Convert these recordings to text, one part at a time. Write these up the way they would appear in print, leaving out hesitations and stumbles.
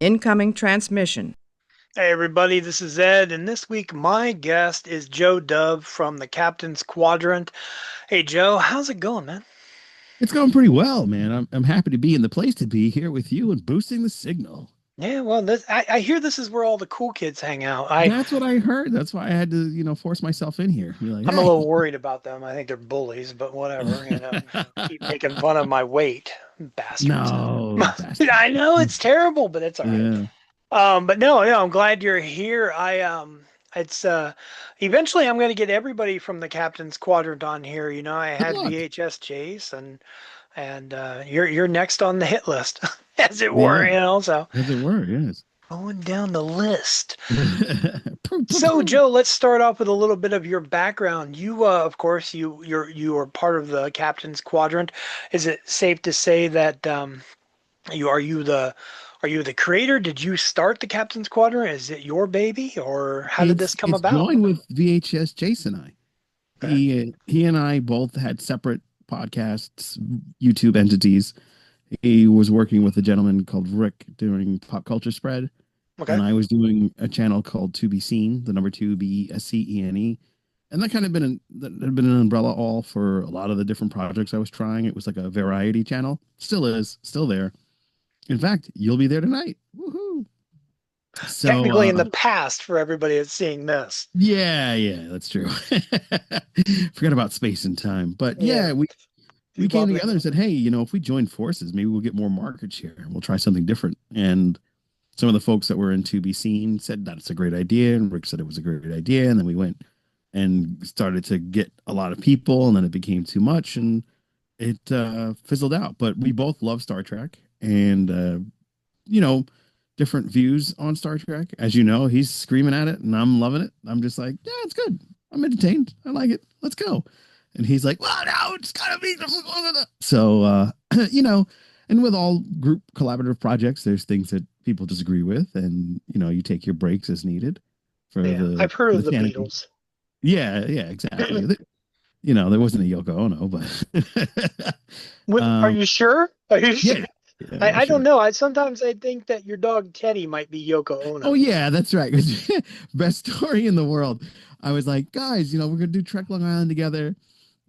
Incoming transmission. Hey everybody, this is Ed, and this week my guest is Joe Dove from the Captain's Quadrant. Hey Joe, how's it going, man? It's going pretty well, man. I'm happy to be in the place to be here with you and boosting the signal. Yeah, well, I hear this is where all the cool kids hang out. That's what I heard. That's why I had to, force myself in here. Be like, I'm a hey. little worried about them. I think they're bullies, but whatever. Keep making fun of my weight, bastards. No, I bastards. know it's terrible, but it's all right. Yeah. But no, I'm glad you're here. It's eventually I'm going to get everybody from the Captain's Quadrant on here. I Good had luck. VHS Chase and you're next on the hit list, as it were. Yeah. So As it were, yes. going down the list. Poo, poo, So poo. Joe, let's start off with a little bit of your background. Of course, you are part of the Captain's Quadrant. Is it safe to say that are you the creator? Did you start the Captain's Quadrant? Is it your baby, or how did this come It's about? joined with VHS Jason and I. Okay. He and I both had separate podcasts, YouTube entities. He was working with a gentleman called Rick doing Pop Culture Spread, Okay. and I was doing a channel called To Be Seen, the number two BSCENE. And that kind of that had been an umbrella all for a lot of the different projects I was trying. It was like a variety channel. Still is, still there. In fact, you'll be there tonight. Woohoo. So Technically in the past for everybody that's seeing this. yeah, that's true. Forget about space and time. But Yeah. yeah, we came Wobbly. together and said, hey, if we join forces, maybe we'll get more market share and we'll try something different. And some of the folks that were in To Be Seen said that's a great idea. And Rick said it was a great idea. And then we went and started to get a lot of people. And then it became too much and it fizzled out. But we both love Star Trek and, you know, different views on Star Trek. As you know, he's screaming at it and I'm loving it. I'm just like, yeah, it's good. I'm entertained. I like it. Let's go. And he's like, well, no, it's gotta be. So, and with all group collaborative projects, there's things that people disagree with, and you take your breaks as needed for Yeah. the I've heard for of the the sanity. Beatles. Yeah, exactly. There wasn't a Yoko Ono, but Are um, you sure? Are you yeah, sure? yeah, I don't sure. know. I sometimes think that your dog Teddy might be Yoko Oh Ono. yeah, that's right. Best story in the world. I was like, guys, we're gonna do Trek Long Island together.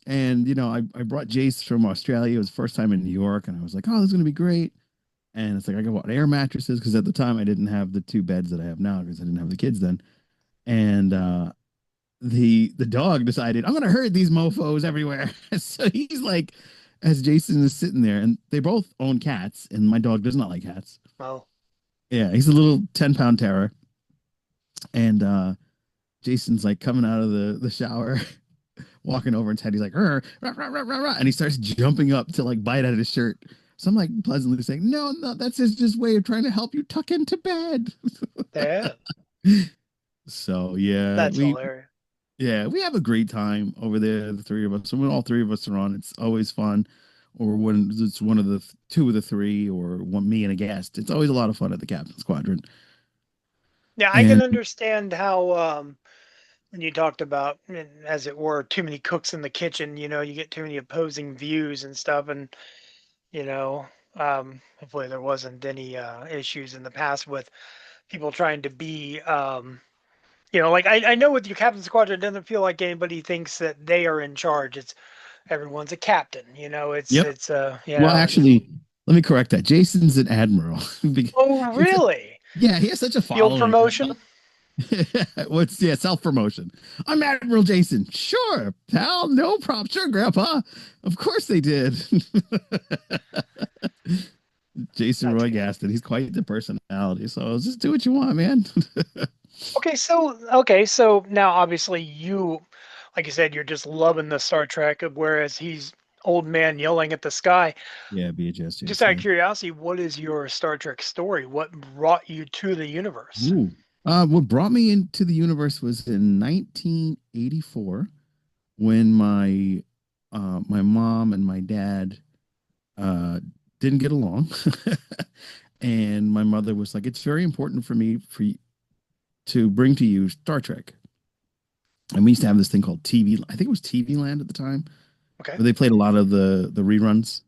And I brought Jace from Australia. It was the first time in New York, and I was like, "Oh, this is gonna be great." And it's like I got air mattresses because at the time I didn't have the two beds that I have now because I didn't have the kids then. And the dog decided I'm gonna herd these mofo's everywhere. So he's like, as Jason is sitting there, and they both own cats, and my dog does not like cats. Oh, Yeah, he's a little 10-pound terror, and Jason's like coming out of the shower walking over and Teddy's like, rah, rah, rah, rah, rah, and he starts jumping up to like bite at his shirt. So I'm like pleasantly saying, no, no, that's his just way of trying to help you tuck into bed. yeah. So yeah, That's we hilarious. yeah, we have a great time over there, the three of us. So when all three of us are on, it's always fun. Or when it's one of the two of the three, or one me and a guest, it's always a lot of fun at the Captain's Quadrant. Yeah, I can And understand how when you talked about, as it were, too many cooks in the kitchen, you get too many opposing views and stuff, and you know, hopefully there wasn't any issues in the past with people trying to be like I know with your captain squadron, it doesn't feel like anybody thinks that they are in charge. It's everyone's a captain. It's yep. it's Well, actually, let me correct that. Jason's an admiral. oh It's a, really? yeah, he has such a Field following. promotion? What's yeah, self promotion. I'm Admiral Jason. Sure, pal. No problem. Sure, Grandpa. Of course they did. Jason That's Roy good. Gaston. He's quite the personality. So just do what you want, man. Okay, so now obviously you, like you said, you're just loving the Star Trek, whereas he's old man yelling at the sky. Yeah, BHS Just out of Jason. curiosity, what is your Star Trek story? What brought you to the universe? Ooh. What brought me into the universe was in 1984 when my mom and my dad uh, didn't get along, and my mother was like, "It's very important for me to bring to you Star Trek." And we used to have this thing called TV. I think it was TV Land at the time, Okay. where they played a lot of the reruns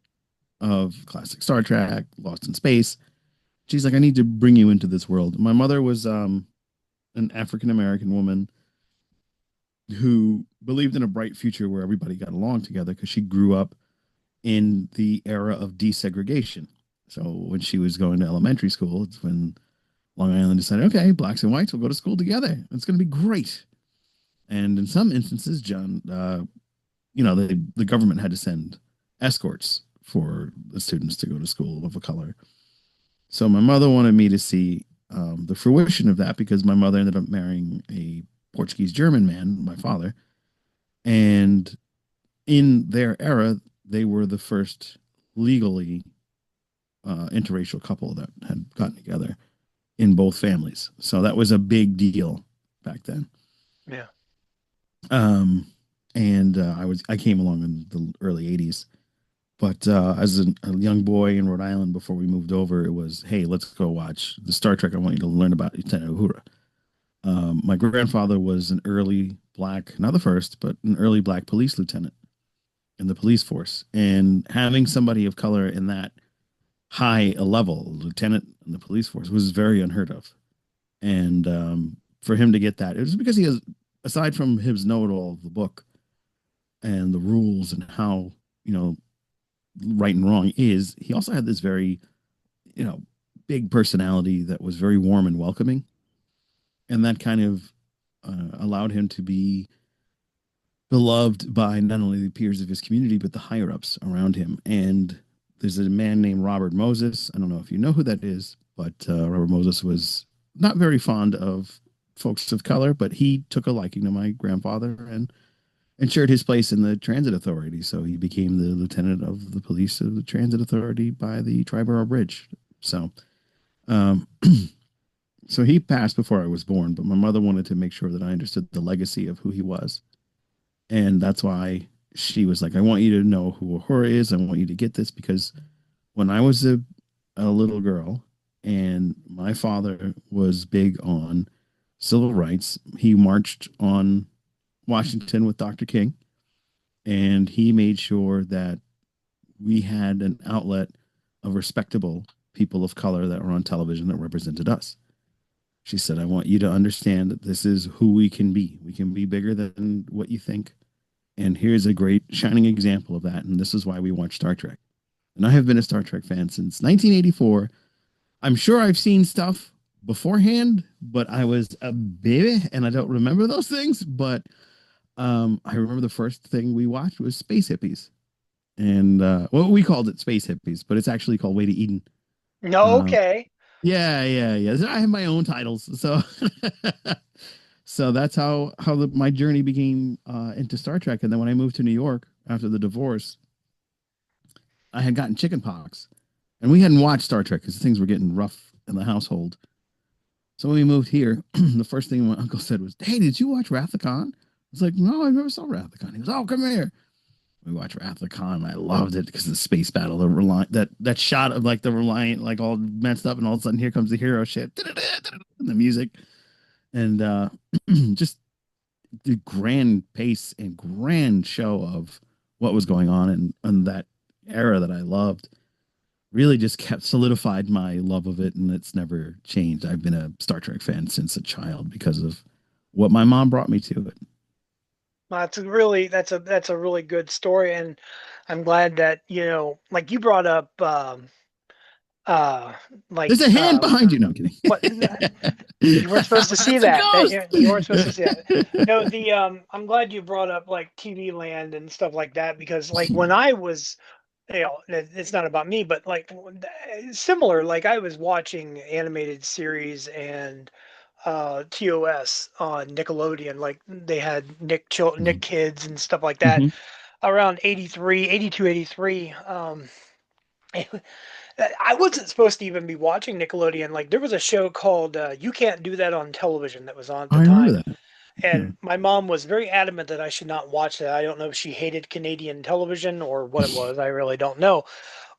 of classic Star Trek, Lost in Space. She's like, I need to bring you into this world. My mother was an African American woman who believed in a bright future where everybody got along together because she grew up in the era of desegregation. So when she was going to elementary school, it's when Long Island decided, okay, blacks and whites will go to school together. It's going to be great. And in some instances, John, the government had to send escorts for the students to go to school of a color. So my mother wanted me to see the fruition of that because my mother ended up marrying a Portuguese German man, my father, and in their era, they were the first legally interracial couple that had gotten together in both families. So that was a big deal back then. Yeah. Um, and I came along in the early '80s, but as a young boy in Rhode Island before we moved over, it was, hey, let's go watch the Star Trek. I want you to learn about Lieutenant Uhura. My grandfather was an early black, not the first, but an early black police lieutenant in the police force, and having somebody of color in that high a level, lieutenant in the police force, was very unheard of. And for him to get that, it was because he has, aside from his know-it-all of the book and the rules and how right and wrong is, he also had this very you know big personality that was very warm and welcoming, and that kind of allowed him to be beloved by not only the peers of his community but the higher ups around him. And there's a man named Robert Moses. I don't know if you know who that is, but Robert Moses was not very fond of folks of color, but he took a liking to my grandfather and ensured his place in the transit authority. So he became the lieutenant of the police of the transit authority by the Triborough Bridge. So, um, so he passed before I was born, but my mother wanted to make sure that I understood the legacy of who he was. And that's why she was like, I want you to know who Uhura is. I want you to get this because when I was a little girl and my father was big on civil rights, he marched on Washington with Dr. King, and he made sure that we had an outlet of respectable people of color that were on television that represented us. She said, I want you to understand that this is who we can be. We can be bigger than what you think. And here's a great shining example of that. And this is why we watch Star Trek. And I have been a Star Trek fan since 1984. I'm sure I've seen stuff beforehand, but I was a baby and I don't remember those things. But I remember the first thing we watched was Space Hippies. And well, we called it Space Hippies, but it's actually called Way to Eden. No, Uh, okay. yeah, yeah, yeah. I have my own titles. So so that's how my journey became into Star Trek. And then when I moved to New York after the divorce, I had gotten chicken pox, and we hadn't watched Star Trek because things were getting rough in the household. So when we moved here, the first thing my uncle said was, "Hey, did you watch Wrath of Khan?" I was like, "No, I never saw Wrath of Khan." He goes, "Oh, come here." We watched Wrath of Khan. I loved it because of the space battle, the Reliant, that shot of like the Reliant, like all messed up, and all of a sudden here comes the hero ship, and the music, and just the grand pace and grand show of what was going on in that era that I loved really just kept solidified my love of it, and it's never changed. I've been a Star Trek fan since a child because of what my mom brought me to it. That's a really good story, and I'm glad that like you brought up uh There's like a hand behind you. No, I'm what kidding. you weren't supposed to see That's a that. That ghost. you weren't supposed to see that. No, the I'm glad you brought up like TV Land and stuff like that because like when I was it's not about me, but like similar. Like I was watching animated series and TOS on Nickelodeon. Like they had Nick Kids and stuff like that Mhm. around 83, 82, 83. I wasn't supposed to even be watching Nickelodeon. Like there was a show called You Can't Do That on Television that was on at the I remember time. that. Yeah. And my mom was very adamant that I should not watch that. I don't know if she hated Canadian television or what it was. I really don't know.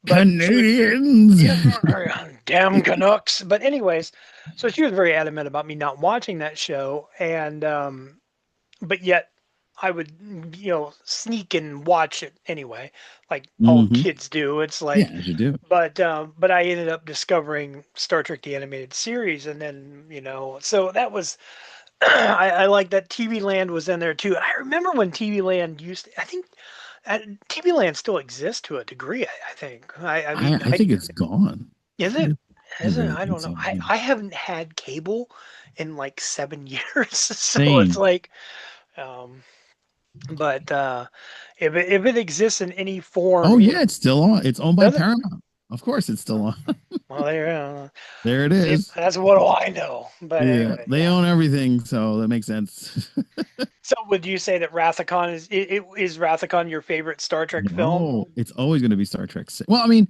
But she was, Canadians. yeah, damn Canucks. But anyways, so she was very adamant about me not watching that show. And but yet I would, sneak and watch it anyway, like all Hmm. kids do. It's Yeah, like, as you do. but I ended up discovering Star Trek the animated series, and then so that was I like that TV Land was in there too. I remember when TV Land used to, I think TV Land still exists to a degree. I think. I mean, I think it's gone. is I it? Is it? really I think don't know. so. I Yeah. I haven't had cable in like 7 years, so it's Same. like, um, but if it exists in any form, Oh yeah, it's still on. It's owned by does it? Paramount. Of course, it's still on. Well, there. There it See, is. that's what do I know. But Yeah, anyway, they yeah. own everything, so that makes sense. So would you say that Rathacon is Rathacon your favorite Star Trek film? No, it's always going to be Star Trek. Well, I mean,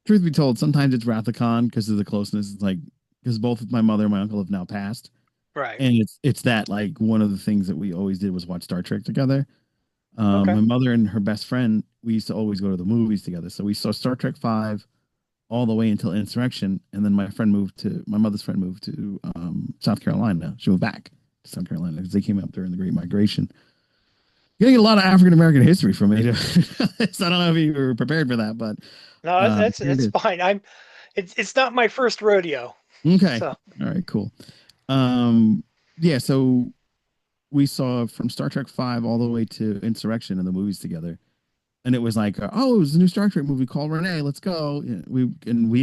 truth be told, sometimes it's Wrath of Khan because of the closeness. It's like because both my mother and my uncle have now passed, Right. and it's that like one of the things that we always did was watch Star Trek together. Okay. My mother and her best friend, we used to always go to the movies together. So we saw Star Trek 5 all the way until Insurrection, and then my mother's friend moved to South Carolina. She moved back to South Carolina because they came up during the Great Migration. Getting a lot of African American history from me. So I don't know if you were prepared for that, but No, that's here it it's is. fine. It's not my first rodeo. Okay. So All right, cool. Um, yeah, so we saw from Star Trek 5 all the way to Insurrection in the movies together. And it was like, oh, it was a new Star Trek movie called Renee. Let's go. Yeah, we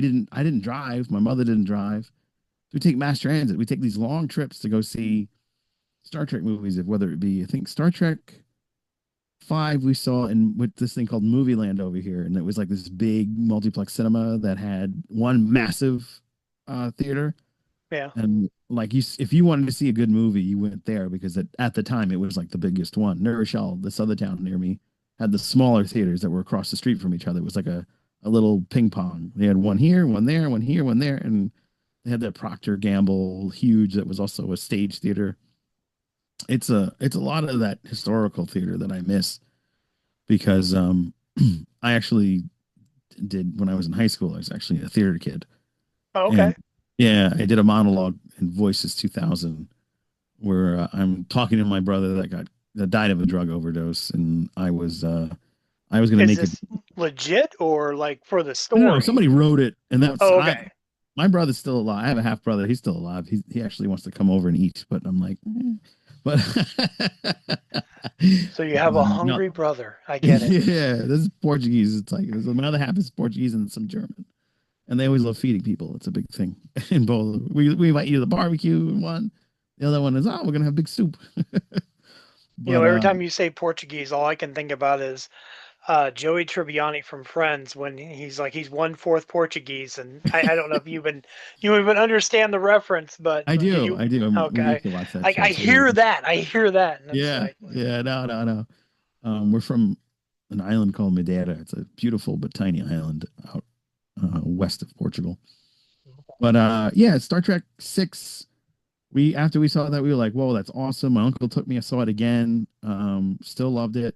didn't. I didn't drive. My mother didn't drive. We take mass transit. We take these long trips to go see Star Trek movies. If whether it be, I think Star Trek 5 we saw in with this thing called Movie Land over here, and it was like this big multiplex cinema that had one massive theater. yeah. And like if you wanted to see a good movie, you went there because at the time it was like the biggest one. New Rochelle, this other town near me, had the smaller theaters that were across the street from each other. It was like a little ping pong. They had one here, one there, one here, one there, and they had the Procter Gamble huge that was also a stage theater. It's a lot of that historical theater that I miss because I actually did when I was in high school. I was actually a theater kid, Oh, and okay. yeah, I did a monologue in Voices 2000 where I'm talking to my brother that died of a drug overdose, and I was going to Is make it. this legit or like for the No, story? somebody wrote it, and that's Oh, I. okay. My brother's still alive. I have a half brother. He's still alive. He actually wants to come over and eat, but I'm like, but So you have a no, hungry brother. I get it. yeah, this is Portuguese. It's like my other half is Portuguese and some German, and they always love feeding people. It's a big thing in both. We invite you to the barbecue in one. The other one is we're gonna have big soup. But Every time you say Portuguese, all I can think about is Joey Tribbiani from Friends when he's like he's 1/4 Portuguese, and I don't know if you even understand the reference, but did you? I do. We Okay, used to watch that I show. So yeah, hear that. I hear that, and it's yeah, like, yeah. No, no, no. We're from an island called Madeira. It's a beautiful but tiny island out west of Portugal. But yeah, Star Trek 6. We after we saw that, we were like, "Whoa, that's awesome!" My uncle took me. I saw it again. Still loved it.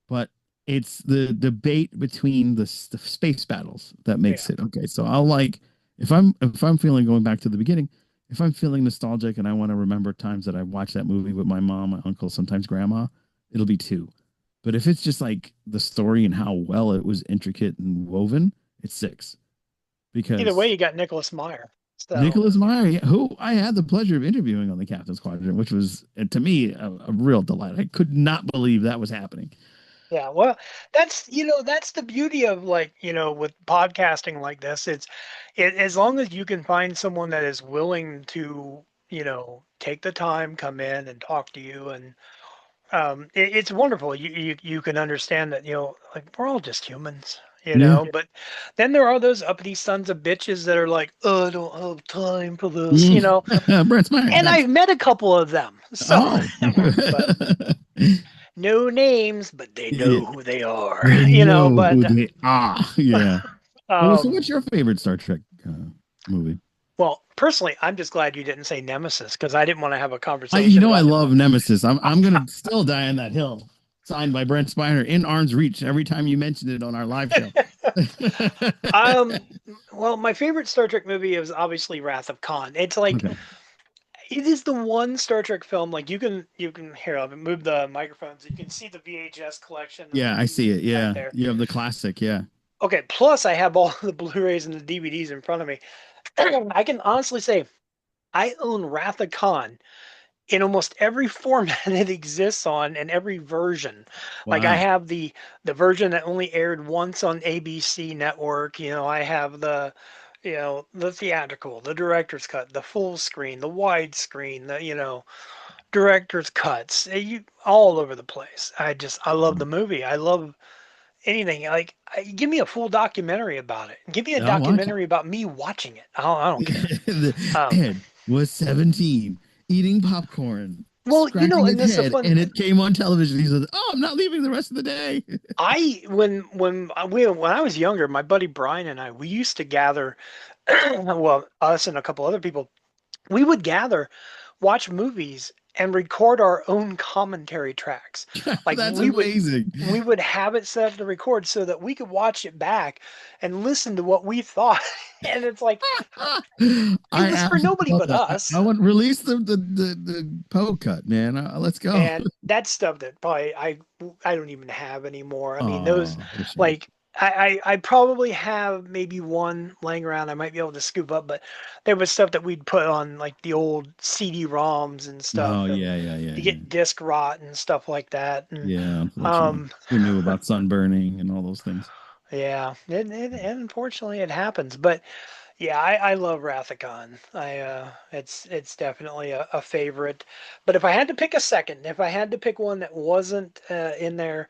But it's the debate between the space battles that yeah, makes it okay. So I'll like if I'm feeling going back to the beginning, if I'm feeling nostalgic and I want to remember times that I watched that movie with my mom, my uncle, sometimes grandma, it'll be 2. But if it's just like the story and how well it was intricate and woven, it's 6 either way, because you got Nicholas Meyer. So Nicholas Meyer, yeah, who I had the pleasure of interviewing on the Captain's Quadrant, which was to me a real delight. I could not believe that was happening. yeah, well, that's the beauty of like with podcasting like this. As long as you can find someone that is willing to take the time, come in and talk to you, and it's wonderful. You can understand that like we're all just humans. Yeah. But then there are those uppity sons of bitches that are like, oh, I don't have time for this, Brett Meyer, and nice. I've met a couple of them. So, Oh. but no names, but they Yeah, know who they are, they know But who they are. Yeah. Well, so um, what's your favorite Star Trek movie? well, personally, I'm just glad you didn't say Nemesis because I didn't want to have a You conversation know I about love Nemesis. I'm gonna still die on that hill. Signed by Brent Spiner in arm's reach every time you mention it on our live show. um. Well, my favorite Star Trek movie is obviously Wrath of Khan. It's like Okay. it is the one Star Trek film like you can here I'll move the microphones. You can see the VHS collection and the Yeah, I see it. DVD right Yeah, there. you have the classic. Yeah. Okay, plus I have all the Blu-rays and the DVDs in front of me. I can honestly say I own Wrath of Khan in almost every format it exists on and every version. Like I Wow. have the version that only aired once on ABC network, I have the theatrical, the director's cut, the full screen, the widescreen, the director's cuts, all over the place. I love the movie. I love anything. Like give me a full documentary about it. Give me a I'll watch it. documentary about me watching it. I don't care. Um, Ed was 17, eating popcorn, well, scratching and his this is the head, fun and thing. it came on television. He said, "Oh, I'm not leaving the rest of the day." When I was younger, my buddy Brian and we used to gather, well, us and a couple other people, we would gather, watch movies, and record our own commentary tracks. Like That's amazing. we would have it set up to record so that we could watch it back and listen to what we thought. And it's like it I was for absolutely nobody love but that. I us. want release the Poe cut, man. Let's go. And that's stuff that probably I don't even have anymore. I mean, those Oh, what a shame. like I probably have maybe one laying around I might be able to scoop up, but there was stuff that we'd put on like the old CD-ROMs and Oh, stuff, and yeah, yeah, yeah, you yeah. get disc rot and stuff like that. And Yeah, unfortunately. um Who knew about sunburning and all those things? yeah, and unfortunately it happens. But yeah, I love Rathacon. It's definitely a favorite. But if I had to pick a second, if I had to pick one that wasn't in there,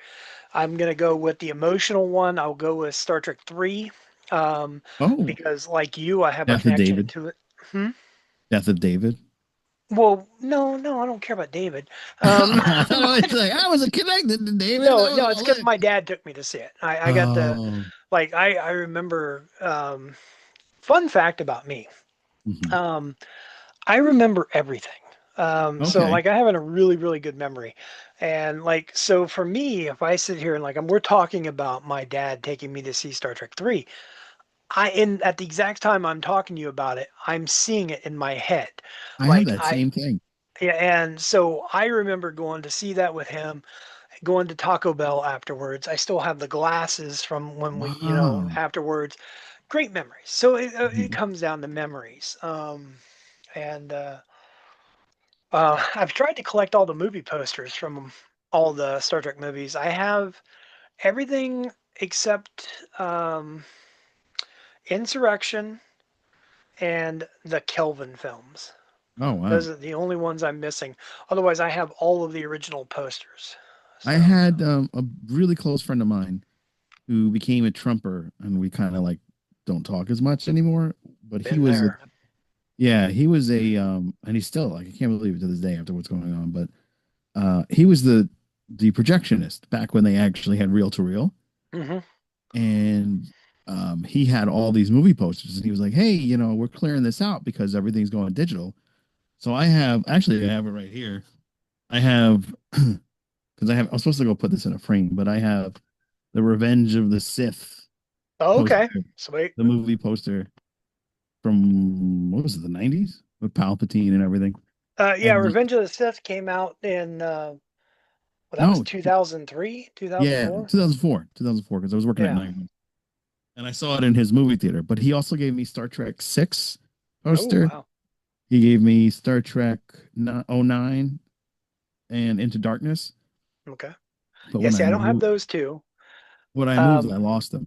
I'm gonna go with the emotional one. I'll go with Star Trek 3, Oh, because like you, I have a Death of connection David. to it. Hmm? Death of David. Well, no, no, I don't care about David. Oh, I was But like, I wasn't connected to David. no, That was no, it's all because it. my dad took me to see it. I got the Oh. like I remember. Fun fact about me. Mhm. Um, I remember everything. So Okay. like I have a really, really good memory. And like so for me, if I sit here and we're talking about my dad taking me to see Star Trek 3, at the exact time I'm talking to you about it, I'm seeing it in my head. I have Like that I same thing. Yeah, and so I remember going to see that with him, going to Taco Bell afterwards. I still have the glasses from when we, Wow. afterwards. Great memories. So it Mhm. comes down to memories. And I've tried to collect all the movie posters from all the Star Trek movies. I have everything except Insurrection and the Kelvin films. Oh, wow. Those are the only ones I'm missing. Otherwise, I have all of the original posters. I So, had a really close friend of mine who became a Trumper, and we kind of like don't talk as much anymore. But he been was a there. yeah, he was a and he's still like I can't believe it to this day after what's going on. But he was the projectionist back when they actually had reel to reel, Hmm. and he had all these movie posters, and he was like, "Hey, we're clearing this out because everything's going digital." So I have it right here. I have because I was supposed to go put this in a frame, but I have the Revenge of the Sith Oh, poster, okay. Sweet. the movie poster from what was it, the 90s with Palpatine and everything. Yeah, And Revenge of the Sith came out in, well, that was no, 2003, yeah, 2004. 2004, because I was working at Yeah. night. And I saw it in his movie theater. But he also gave me Star Trek 6 Oh, poster. wow. He gave me Star Trek 09 and Into Darkness. Okay. But Yeah, see, I don't have those two. when I moved, Um, I lost them.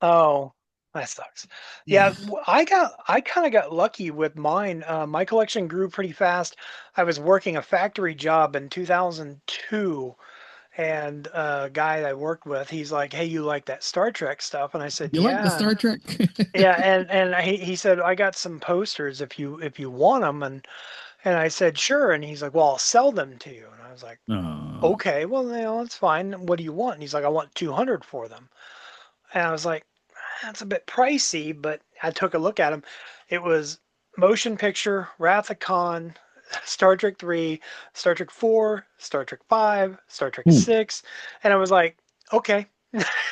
oh, that sucks. Yeah, Yeah. I kind of got lucky with mine. My collection grew pretty fast. I was working a factory job in 2002, and a guy I worked with, he's like, "Hey, you like that Star Trek stuff?" And I said, You like the "Yeah." Star Trek? Yeah, and he said, "I got some posters if you want them." And I said, "Sure." And he's like, "Well, I'll sell them to you." And I was like, Oh. "Okay, well, that's fine. What do you want?" And he's like, "I want 200 for them." And I was like, "That's a bit pricey," but I took a look at them. It was motion picture, Wrath of Khan, Star Trek 3, Star Trek 4, Star Trek 5, Star Trek Ooh. 6, and I was like, "Okay."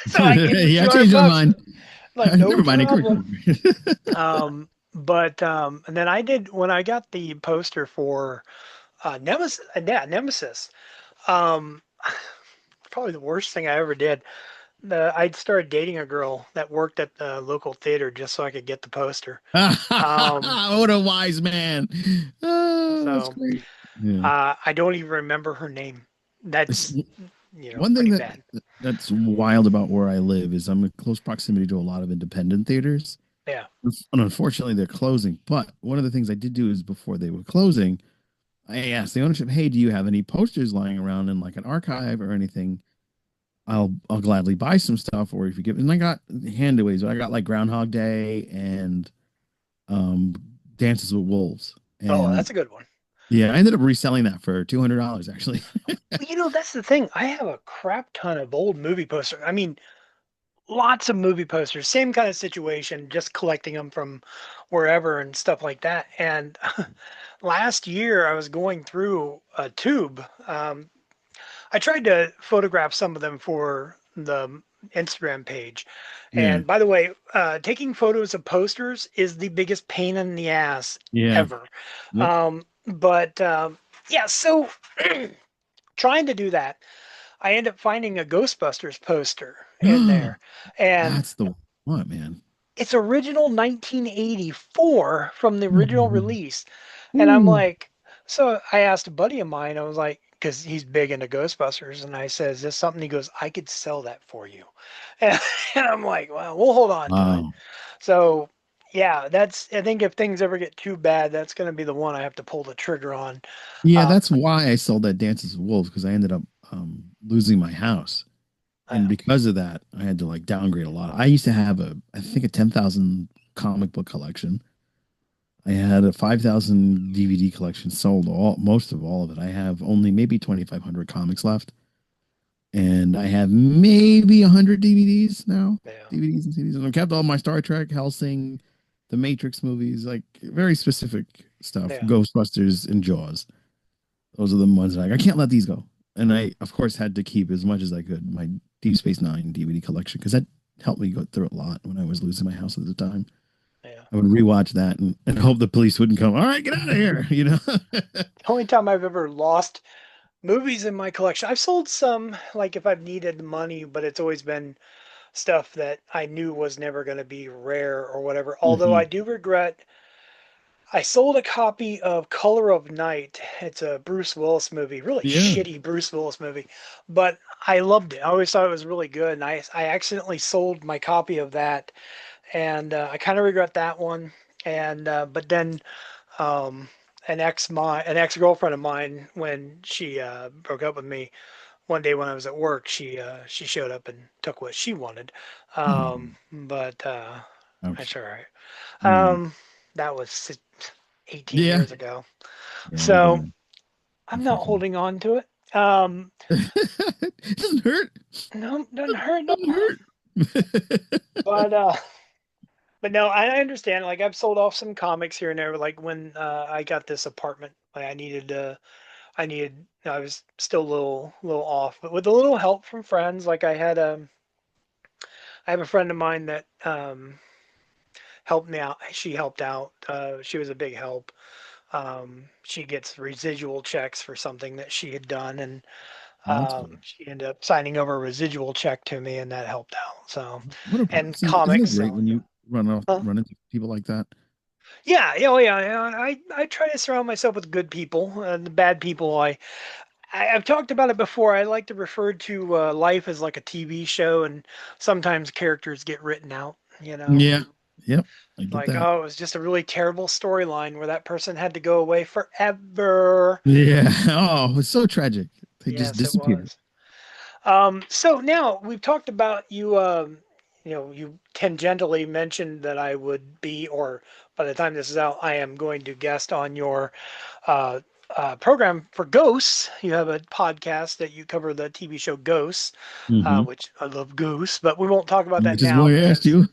So I gave him Yeah, I 200 changed my bucks. mind. Like, no Never mind. problem. Incorrect. Um, But and then I did when I got the poster for Nemesis. Yeah, Nemesis. Um, Probably the worst thing I ever did. I started dating a girl that worked at the local theater just so I could get the poster. Um, What a wise man. Oh, that's so great. Yeah. I don't even remember her name. It's That's one thing pretty bad. that's wild about where I live is I'm in close proximity to a lot of independent theaters. Yeah. And unfortunately, they're closing. But one of the things I did do is before they were closing, I asked the ownership, "Hey, do you have any posters lying around in like an archive or anything? I'll gladly buy some stuff, or if you give." And I got handaways. I got like Groundhog Day and um, Dances with Wolves, Oh, and that's a good one. yeah, I ended up reselling that for $200 actually. Well, that's the thing. I have a crap ton of old movie posters. I mean, lots of movie posters. Same kind of situation, just collecting them from wherever and stuff like that. And last year, I was going through a tube. I tried to photograph some of them for the Instagram page. Yeah, And by the way, taking photos of posters is the biggest pain in the ass yeah, ever. yep. But yeah, so trying to do that, I end up finding a Ghostbusters poster in there. And That's the one, man. it's original 1984 from the original release. And I'm Ooh. like, so I asked a buddy of mine, I was like, because he's big into Ghostbusters, and I said, is this something? He goes, I could sell that for you. And, and I'm like, well, we'll hold on to it. Wow. So, yeah, I think if things ever get too bad, that's going to be the one I have to pull the trigger on. Yeah, Um, that's why I sold that Dances with Wolves because I ended up losing my house. And yeah, because of that, I had to like downgrade a lot. I used to have I think a 10,000 comic book collection. I had a 5,000 DVD collection, sold most of all of it. I have only maybe 2,500 comics left. And I have maybe 100 DVDs now, yeah, DVDs and CDs. And I kept all my Star Trek, Helsing, the Matrix movies, like very specific stuff, yeah, Ghostbusters and Jaws. Those are the ones that I can't let these go. And I, of course, had to keep as much as I could my Deep Space Nine DVD collection because that helped me go through a lot when I was losing my house at the time. yeah. I would rewatch that and hope the police wouldn't come. All right, get out of here, you know? The only time I've ever lost movies in my collection, I've sold some, like if I've needed the money, but it's always been stuff that I knew was never going to be rare or whatever. Although Hmm. I do regret, I sold a copy of Color of Night. It's a Bruce Willis movie, really Yeah. shitty Bruce Willis movie, but I loved it. I always thought it was really good, and I accidentally sold my copy of that, and I kind of regret that one. And but then um, an ex girlfriend of mine, when she broke up with me one day when I was at work, she showed up and took what she wanted. Oh, But that's ouch. all right. Mm. That was 18 Yeah. years ago. Yeah, I've So been I'm not unfortunately. holding on to it. Um, It doesn't hurt. no, doesn't hurt. No. Doesn't hurt. But no, I understand. Like I've sold off some comics here and there. Like when I got this apartment, like I was still a little off, but with a little help from friends, like I have a friend of mine that helped me out. She helped out. She was a big help. She gets residual checks for something that she had done, and Oh, that's cool. she ended up signing over a residual check to me, and that helped out. So, What a and see, isn't it comics. great So, when you huh? run into people like that? Yeah, yeah, oh yeah, yeah. I try to surround myself with good people. The bad people, I've talked about it before. I like to refer to life as like a TV show, and sometimes characters get written out. Yeah. Yep. I get Like, that. oh, it was just a really terrible storyline where that person had to go away forever. Yeah. Oh, it's so tragic. They just Yes, it disappeared. was. So now we've talked about you. You tangentially mentioned that I would be, or by the time this is out, I am going to guest on your uh, program for Ghosts. You have a podcast that you cover the TV show Ghosts, Hmm. which I love Ghosts, but we won't talk about that Which is now why I asked because, you.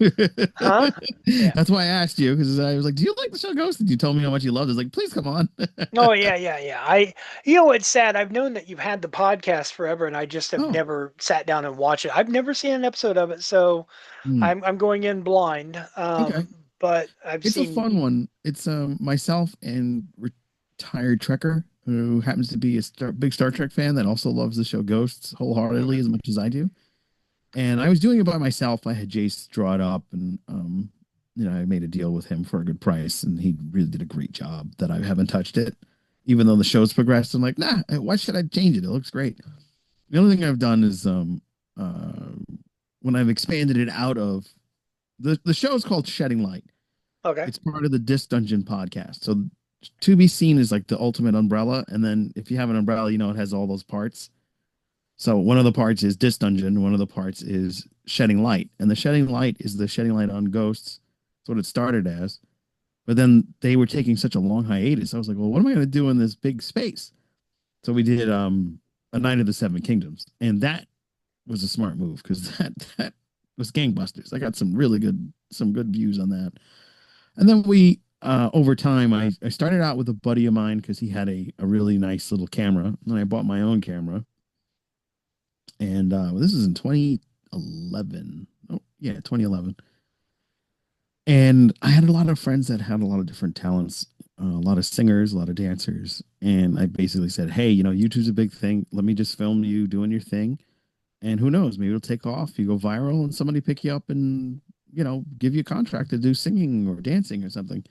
huh? Yeah. That's why I asked you because I was like, "Do you like the show Ghost?" And you told me how much you loved it. I was like, "Please come on." Oh yeah, yeah, yeah. It's sad. I've known that you've had the podcast forever, and I just have Oh, never sat down and watched it. I've never seen an episode of it, so hmm. I'm going in blind. Okay. but I've It's a seen. fun one. It's myself and retired Trekker who happens to be a big Star Trek fan that also loves the show Ghosts wholeheartedly Mhm. as much as I do. And I was doing it by myself. I had Jace draw it up, and I made a deal with him for a good price, and he really did a great job. That I haven't touched it, even though the show's progressed. I'm like, nah, why should I change it? It looks great. The only thing I've done is uh, when I've expanded it out of the show's called Shedding Light. Okay. It's part of the Disc Dungeon podcast. So to be seen is like the ultimate umbrella, and then if you have an umbrella, it has all those parts. So one of the parts is Disc Dungeon, one of the parts is Shedding Light, and the Shedding Light is the Shedding Light on Ghosts. That's what it started as. But then they were taking such a long hiatus. I was like, well, what am I going to do in this big space? So we did a Night of the Seven Kingdoms, and that was a smart move because that was gangbusters. I got some good views on that. And then we over time I started out with a buddy of mine because he had a really nice little camera, and I bought my own camera. And this is in 2011. Oh yeah, 2011. And I had a lot of friends that had a lot of different talents, a lot of singers, a lot of dancers. And I basically said, hey, YouTube's a big thing. Let me just film you doing your thing. And who knows, maybe it'll take off. You go viral and somebody pick you up and, give you a contract to do singing or dancing or something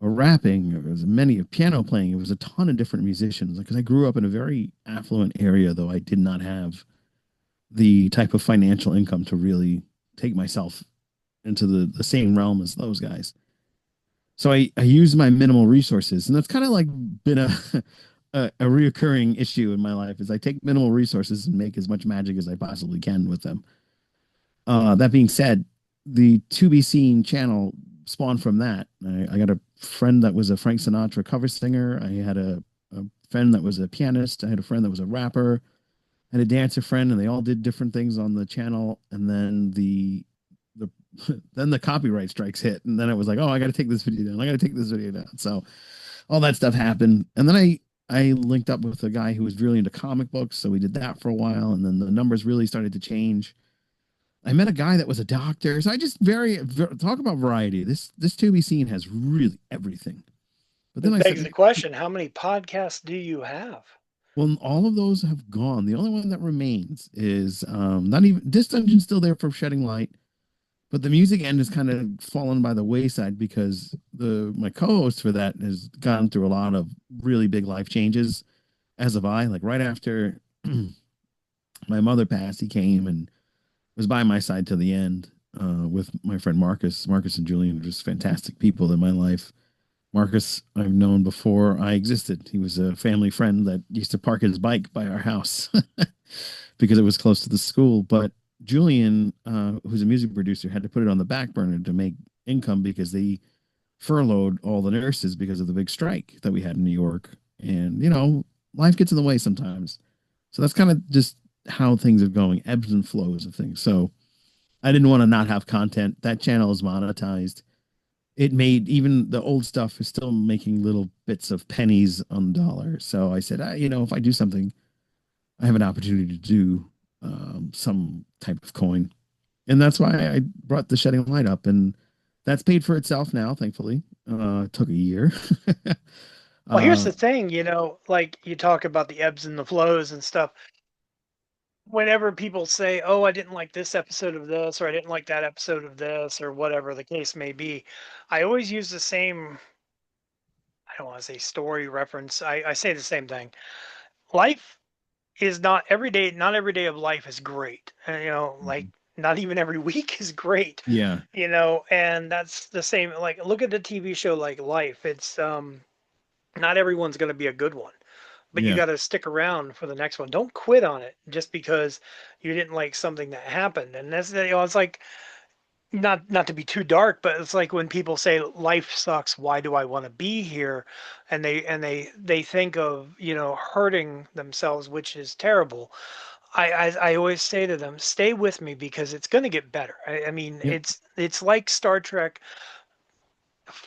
or rapping. There was many piano playing. It was a ton of different musicians because I grew up in a very affluent area, though I did not have the type of financial income to really take myself into the same realm as those guys. So I use my minimal resources, and that's kind of like been a reoccurring issue in my life is I take minimal resources and make as much magic as I possibly can with them. That being said, the To Be Seen channel spawned from that. I got a friend that was a Frank Sinatra cover singer. I had a friend that was a pianist. I had a friend that was a rapper. I had a dancer friend, and they all did different things on the channel. And then the then the copyright strikes hit, and then it was like, oh, I got to take this video down. I got to take this video down. So all that stuff happened, and then I linked up with a guy who was really into comic books, so we did that for a while, and then the numbers really started to change. I met a guy that was a doctor, so I just talk about variety. This To Be Seen has really everything. But then It I said, begs the question, how many podcasts do you have? well, all of those have gone. The only one that remains is not even this dungeon's still there for Shedding Light, but the music end has kind of fallen by the wayside because the my co-host for that has gone through a lot of really big life changes. As have I. Like right after my mother passed, he came and was by my side to the end with my friend Marcus. Marcus and Julian are just fantastic people in my life. Marcus, I've known before I existed. He was a family friend that used to park his bike by our house because it was close to the school. But Julian, who's a music producer, had to put it on the back burner to make income because they furloughed all the nurses because of the big strike that we had in New York. And, life gets in the way sometimes. So that's kind of just how things are going, ebbs and flows of things. So I didn't want to not have content. That channel is monetized. It made even the old stuff is still making little bits of pennies on the dollar. So I said, if I do something, I have an opportunity to do some type of coin. And that's why I brought the Shedding Light up. And that's paid for itself now, thankfully. It took a year. Well, here's uh, the thing, like you talk about the ebbs and the flows and stuff. Whenever people say, "Oh, I didn't like this episode of this," or "I didn't like that episode of this," or whatever the case may be, I always use the same, I don't want to say story reference. I say the same thing. Life is not every day of life is great. Like not even every week is great, yeah. and that's the same. Like look at the TV show like Life. It's not everyone's going to be a good one, but you Yeah. got to stick around for the next one. Don't quit on it just because you didn't like something that happened. And that's it's like not to be too dark, but it's like when people say life sucks, why do I want to be here? And they think of, hurting themselves, which is terrible. I always say to them, stay with me because it's going to get better. I mean, Yep. it's like Star Trek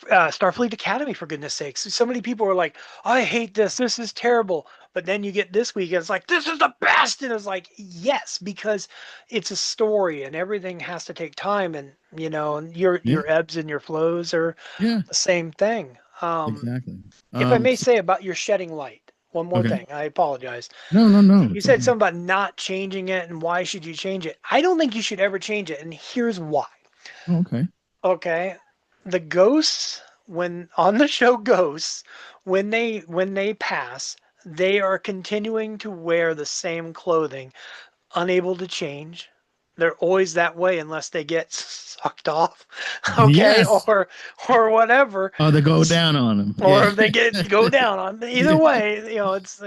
Starfleet Academy, for goodness sakes. So many people are like, I hate this. This is terrible. But then you get this week, and it's like, this is the best. And it's like, yes, because it's a story and everything has to take time. And, and Yeah. your ebbs and your flows are Yeah. the same thing. Exactly. If I may So, say about your shedding light, one more okay. thing. I apologize. No, no, no. You It's said okay. something about not changing it and why should you change it? I don't think you should ever change it. And here's why. Oh, okay. Okay. The ghosts, when on the show Ghosts, when they pass, they are continuing to wear the same clothing, unable to change. They're always that way unless they get sucked off, okay, Yes. or whatever, Oh, they go down on him. or Yeah. if they get go down on either Yeah. way, it's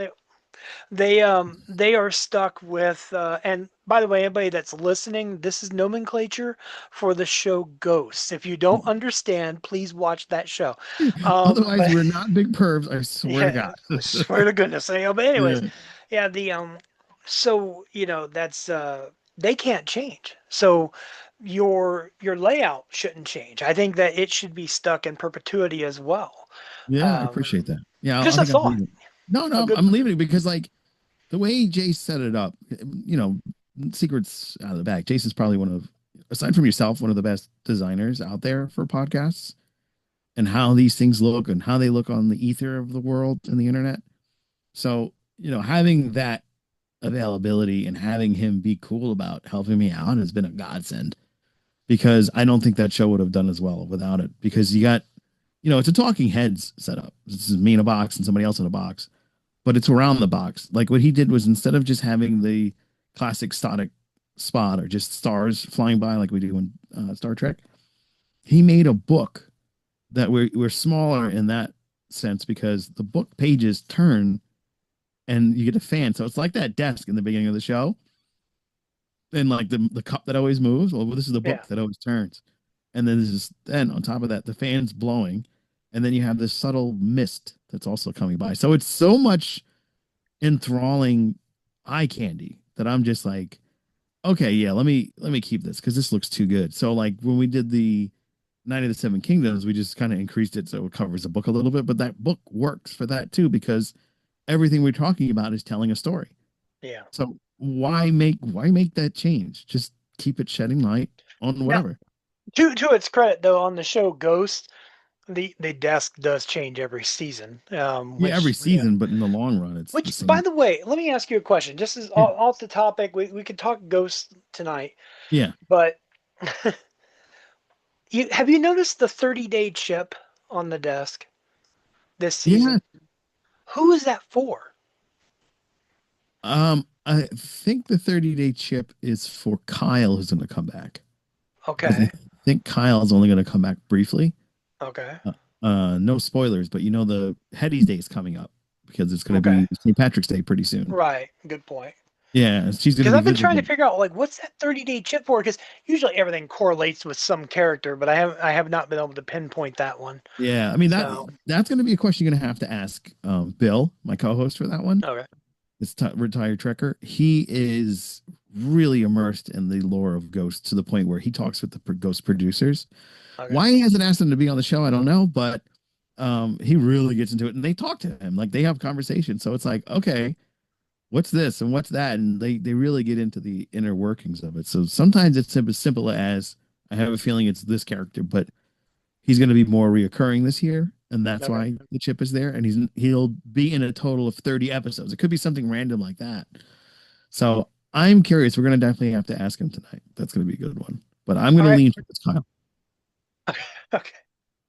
they are stuck with and by the way, anybody that's listening, this is nomenclature for the show Ghosts. If you don't understand, please watch that show. Otherwise, But we're not big pervs. I swear to yeah, I God. swear to goodness. But anyways, Yeah. yeah, so that's they can't change. So your layout shouldn't change. I think that it should be stuck in perpetuity as well. Yeah, I Um, appreciate that. Yeah, just I a think I'm thought, leaving. No, a no, good I'm one. leaving it because like the way Jay set it up, you know, secrets out of the bag. Jason's probably one of, aside from yourself, one of the best designers out there for podcasts and how these things look and how they look on the ether of the world and the internet. So, having that availability and having him be cool about helping me out has been a godsend because I don't think that show would have done as well without it. Because you got, it's a talking heads setup. This is me in a box and somebody else in a box, but it's around the box. Like what he did was instead of just having the classic static spot or just stars flying by like we do in Star Trek, he made a book that we're smaller in that sense because the book pages turn and you get a fan. So it's like that desk in the beginning of the show, and like the cup that always moves. Well, this is the Yeah, book that always turns, and then on top of that, the fan's blowing, and then you have this subtle mist that's also coming by. So it's so much enthralling eye candy that I'm just like, okay, yeah, let me keep this because this looks too good. So like when we did the Night of the Seven Kingdoms, we just kind of increased it so it covers the book a little bit, but that book works for that too because everything we're talking about is telling a story. yeah. So why make that change? Just keep it shedding light on Now, whatever. to its credit, though, on the show Ghost, the desk does change every season. Yeah, every season, but in the long run, it's the Which, by same. the way, let me ask you a question. Just as Yeah, off the topic, we could talk Ghost tonight, yeah, but have you noticed the 30-day chip on the desk this yeah. season? Who is that for? I think the 30-day chip is for Kyle, who's going to come back because I Okay, think Kyle's only going to come back briefly. okay, No spoilers, but the Hetty's Day is coming up because it's going to okay. be St. Patrick's Day pretty soon. Right, good point. Yeah, she's going to Because be I've been trying to visiting. figure out like what's that 30-day chip for? Because usually everything correlates with some character, but I have not been able to pinpoint that one. Yeah, I mean So that's going to be a question you're going to have to ask Bill, my co-host for that one. okay, It's retired Trekker. He is really immersed in the lore of Ghost to the point where he talks with the Ghost producers. okay, Why he hasn't asked them to be on the show, I don't know, but he really gets into it, and they talk to him like they have conversations. So it's like, okay, what's this and what's that, and they really get into the inner workings of it. So sometimes it's as simple as I have a feeling it's this character, but he's going to be more reoccurring this year, and that's okay. why the chip is there. And he'll be in a total of 30 episodes. It could be something random like that. So I'm curious. We're going to definitely have to ask him tonight. That's going to be a good one. But I'm going All to right. lean towards Kyle. Okay.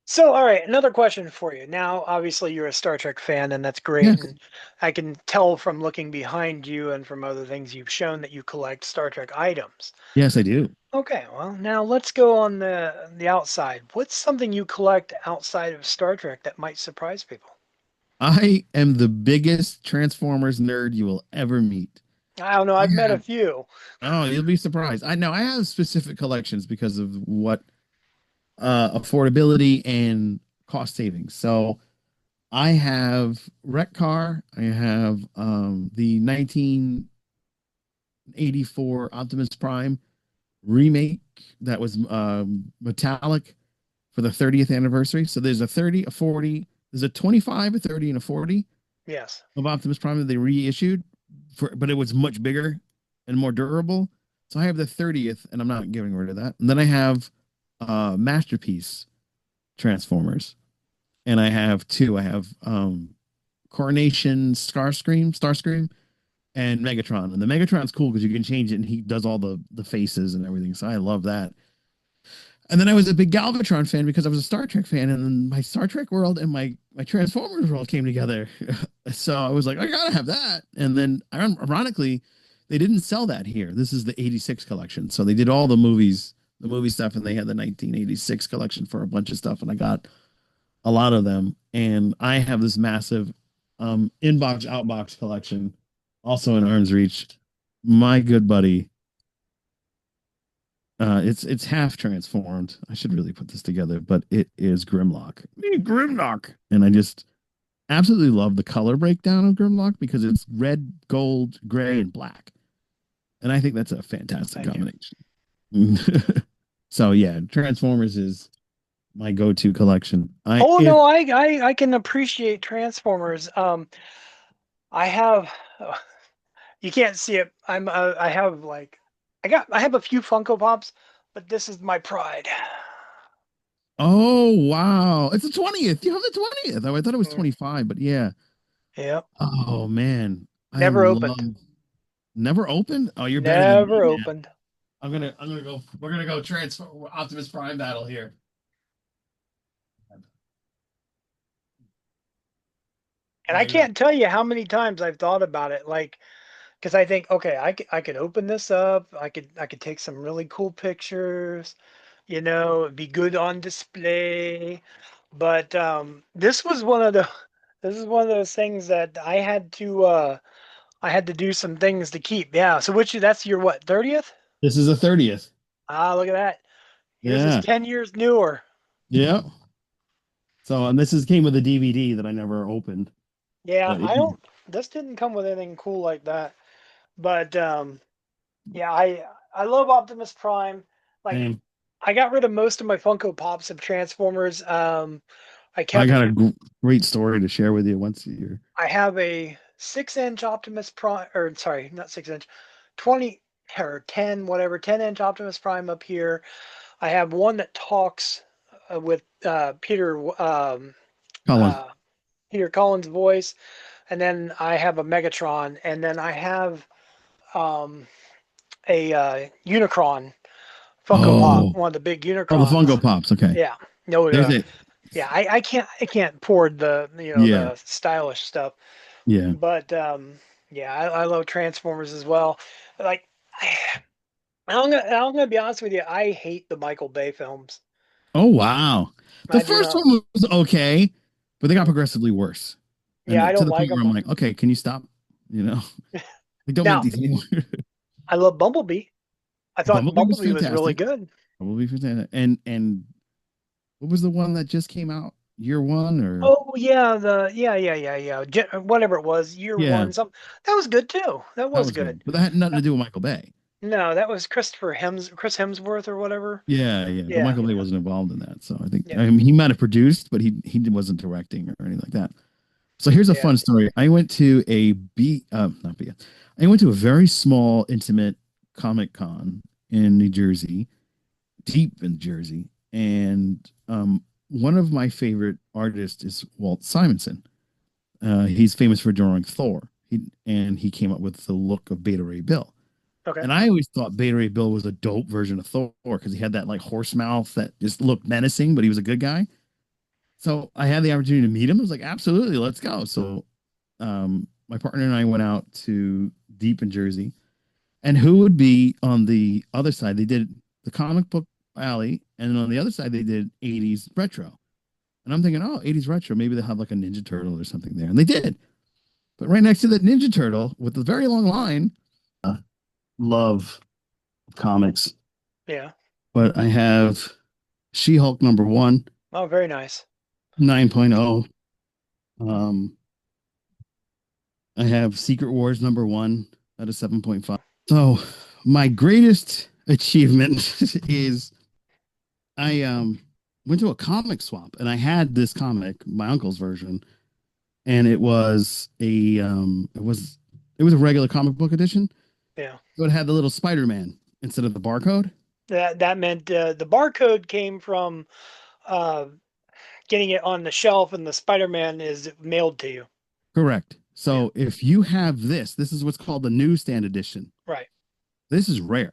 So, all right, another question for you. Now, obviously, you're a Star Trek fan, and that's great. Yes, And I can tell from looking behind you and from other things you've shown that you collect Star Trek items. yes, I do. Okay, well, now let's go on the outside. What's something you collect outside of Star Trek that might surprise people? I am the biggest Transformers nerd you will ever meet. I don't know. I I've met a have, few. oh, you'll be surprised. I know I have specific collections because of what affordability and cost savings. So I have Wreck Car. I have the 1984 Optimus Prime remake that was metallic, for the 30th anniversary. So there's a 30, a 40, there's a 25, a 30, and a 40 Yes. of Optimus Prime that they reissued for, but it was much bigger and more durable. So I have the 30th, and I'm not getting rid of that. And then I have Masterpiece Transformers, and I have two. I have Coronation Starscream, and Megatron. And the Megatron's cool because you can change it, and he does all the faces and everything. So I love that. And then I was a big Galvatron fan because I was a Star Trek fan, and then my Star Trek world and my Transformers world came together. So I was like, I gotta have that. And then ironically, they didn't sell that here. This is the '86 collection, so they did all the movie stuff, and they had the 1986 collection for a bunch of stuff, and I got a lot of them. And I have this massive inbox outbox collection, also in arm's reach. My good buddy, it's half transformed. I should really put this together, but it is Grimlock. Grimlock, and I just absolutely love the color breakdown of Grimlock because it's red, gold, gray, and black, and I think that's a fantastic Thank you. combination. So yeah, Transformers is my go-to collection. I Oh if no, I can appreciate Transformers. I have you can't see it. I have like I have a few Funko Pops, but this is my pride. Oh wow, it's the 20th. You have the 20th. Oh, I thought it was Mm, 25, but yeah. yep. Oh man, I Never opened. love never opened. Oh, you're better than Never me, man. opened. I'm gonna go. We're gonna go transfer Optimus Prime battle here. And I can't tell you how many times I've thought about it, like, because I think, okay, I could open this up. I could take some really cool pictures. It'd be good on display. But this was one of the this is one of those things that I had to do some things to keep. Yeah. So that's your what, 30th? This is a 30th. Ah, look at that. Yours is Yeah, 10 years newer. yeah. So and this is came with a DVD that I never opened, Yeah, but I don't this didn't come with anything cool like that. But yeah, I love Optimus Prime. Like same. I got rid of most of my Funko Pops of Transformers. I I kept got a great story to share with you once a year. I have a 6-inch Optimus Prime, or sorry, not 6-inch, 20 or 10, whatever, 10-inch Optimus Prime up here. I have one that talks with Colin. uh, Peter Collins' voice, and then I have a Megatron, and then I have um, a Unicron Funko Pop, Oh, one of the big oh, the Unicrons. Funko Pops. Okay, Yeah, no, there's it. yeah, I can't afford the Yeah, the stylish stuff. yeah. But yeah, I love Transformers as well. Like, I'm gonna be honest with you. I hate the Michael Bay films. Oh wow, the I do first not. one was okay, but they got Mm, progressively worse, yeah, I to don't the like point where them. I'm like, okay, can you stop? You know, we don't make Now, these anymore. I love Bumblebee. I thought Bumblebee was Bumblebee was really fantastic. good. Bumblebee was fantastic. And what was the one that just came out? Year one or Oh yeah, whatever it was, year yeah, one. Some that was good too. That that was was good, good. but that had nothing Uh, to do with Michael Bay. no, that was Chris Hemsworth or whatever. Yeah, yeah, but Yeah, Michael Bay wasn't involved in that, so I think yeah, I mean, he might have produced, but he wasn't directing or anything like that. So here's a yeah. fun story. I went to a not B. I went to a very small, intimate Comic Con in New Jersey, deep in Jersey, and one of my favorite artists is Walt Simonson. He's famous for drawing Thor. He came up with the look of Beta Ray Bill. Okay. And I always thought Beta Ray Bill was a dope version of Thor because he had that like horse mouth that just looked menacing, but he was a good guy. So I had the opportunity to meet him. I was like, absolutely, let's go. So my partner and I went out to deep in Jersey. And who would be on the other side? They did the comic book alley, and on the other side they did 80s retro. And I'm thinking, oh, 80s retro, maybe they'll have like a Ninja Turtle or something there. And they did. But right next to that Ninja Turtle with a very long line, love comics. Yeah. But I have She-Hulk number one, Oh, very nice. 9.0. Um, I have Secret Wars number one at a 7.5. So my greatest achievement is I went to a comic swap, and I had this comic, my uncle's version, and it was a regular comic book edition. Yeah. So it had the little Spider-Man instead of the barcode. That meant the barcode came from uh, getting it on the shelf, and the Spider-Man is mailed to you. Correct. Yeah. So if you have this is what's called the newsstand edition. Right. This is rare.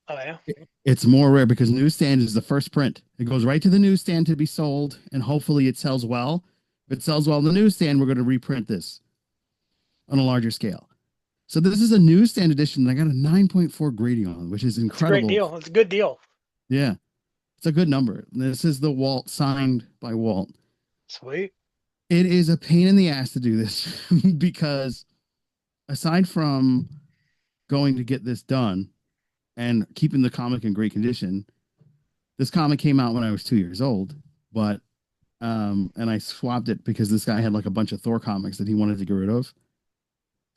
Oh yeah. It's more rare because newsstand is the first print. It goes right to the newsstand to be sold, and hopefully it sells well. If it sells well in the newsstand, we're going to reprint this on a larger scale. So this is a newsstand edition that I got a 9.4 grading on, which is It's a great incredible. deal. It's a good deal. Yeah, it's a good number. This is the Walt signed by Walt. Sweet. It is a pain in the ass to do this because aside from going to get this done and keeping the comic in great condition, this comic came out when I was 2 years old, but and I swapped it because this guy had like a bunch of Thor comics that he wanted to get rid of,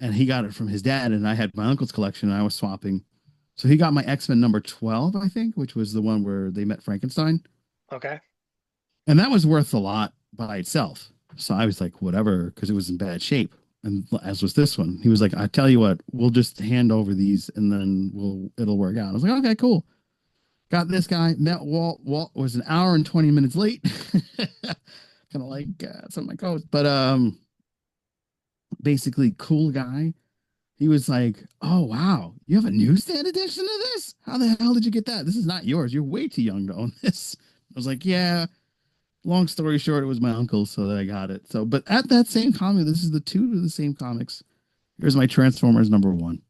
and he got it from his dad, and I had my uncle's collection, and I was swapping. So he got my X-Men number 12, I think, which was the one where they met Frankenstein, Okay. and that was worth a lot by itself. So I was like, whatever, because it was in bad shape, and as was this one. He was like, I tell you what, we'll just hand over these, and then it'll work out. I was like, okay, cool. Got this guy, met Walt. Walt was an hour and 20 minutes late. Kind of like some of my codes, but basically cool guy. He was like, "Oh wow, you have a newsstand edition of this? How the hell did you get that? This is not yours. You're way too young to own this." I was like, "Yeah." Long story short, it was my uncle, so that I got it. So, but at that same comic, this is the two of the same comics. Here's my Transformers number one.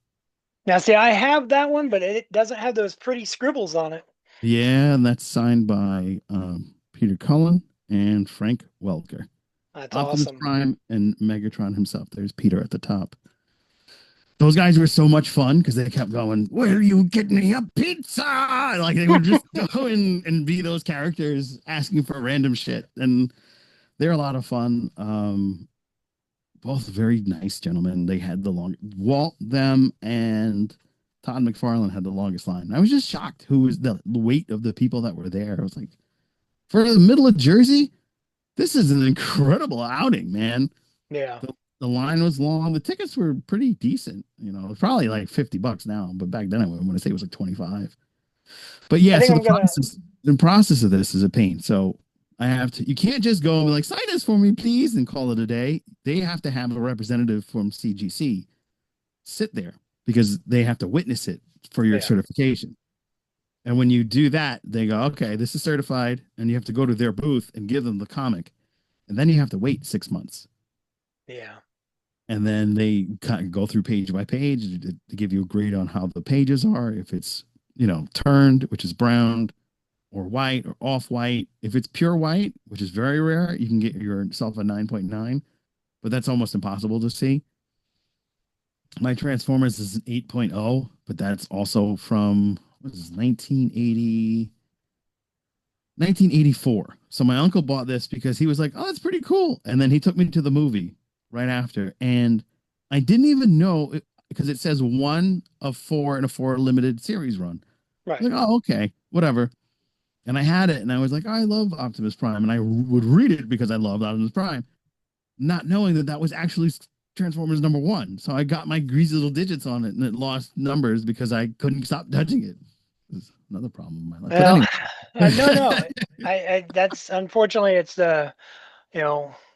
Now, see, I have that one, but it doesn't have those pretty scribbles on it. Yeah, and that's signed by Peter Cullen and Frank Welker. That's Optimus awesome. Prime and Megatron himself. There's Peter at the top. Those guys were so much fun because they kept going, "Will you get me a pizza?" Like they would just go and be those characters asking for random shit. And they're a lot of fun. Both very nice gentlemen. They had the long Walt, them, and Todd McFarlane had the longest line. I was just shocked who was the weight of the people that were there. I was like, for the middle of Jersey, this is an incredible outing, man. Yeah. The line was long. The tickets were pretty decent. It's probably like $50 now, but back then I would want to say it was like 25. But I yeah, think so I'm gonna. the process of this is a pain. So you can't just go and be like, sign this for me, please, and call it a day. They have to have a representative from CGC sit there because they have to witness it for your Yeah. certification. And when you do that, they go, okay, this is certified. And you have to go to their booth and give them the comic. And then you have to wait 6 months. Yeah. And then they kind of go through page by page to give you a grade on how the pages are. If it's, turned, which is brown, or white or off white. If it's pure white, which is very rare, you can get yourself a 9.9, but that's almost impossible to see. My Transformers is an 8.0, but that's also from what is this, 1984. So my uncle bought this because he was like, "Oh, that's pretty cool." And then he took me to the movie right after. And I didn't even know because it says one of four in a four limited series run. I Right. was like, "Oh, okay, whatever." And I had it, and I was like, oh, I love Optimus Prime, and I would read it because I loved Optimus Prime, not knowing that that was actually Transformers number one. So I got my greasy little digits on it, and it lost numbers because I couldn't stop touching it. It's another problem in my life. But Well, anyway, no, no. I that's unfortunately it's the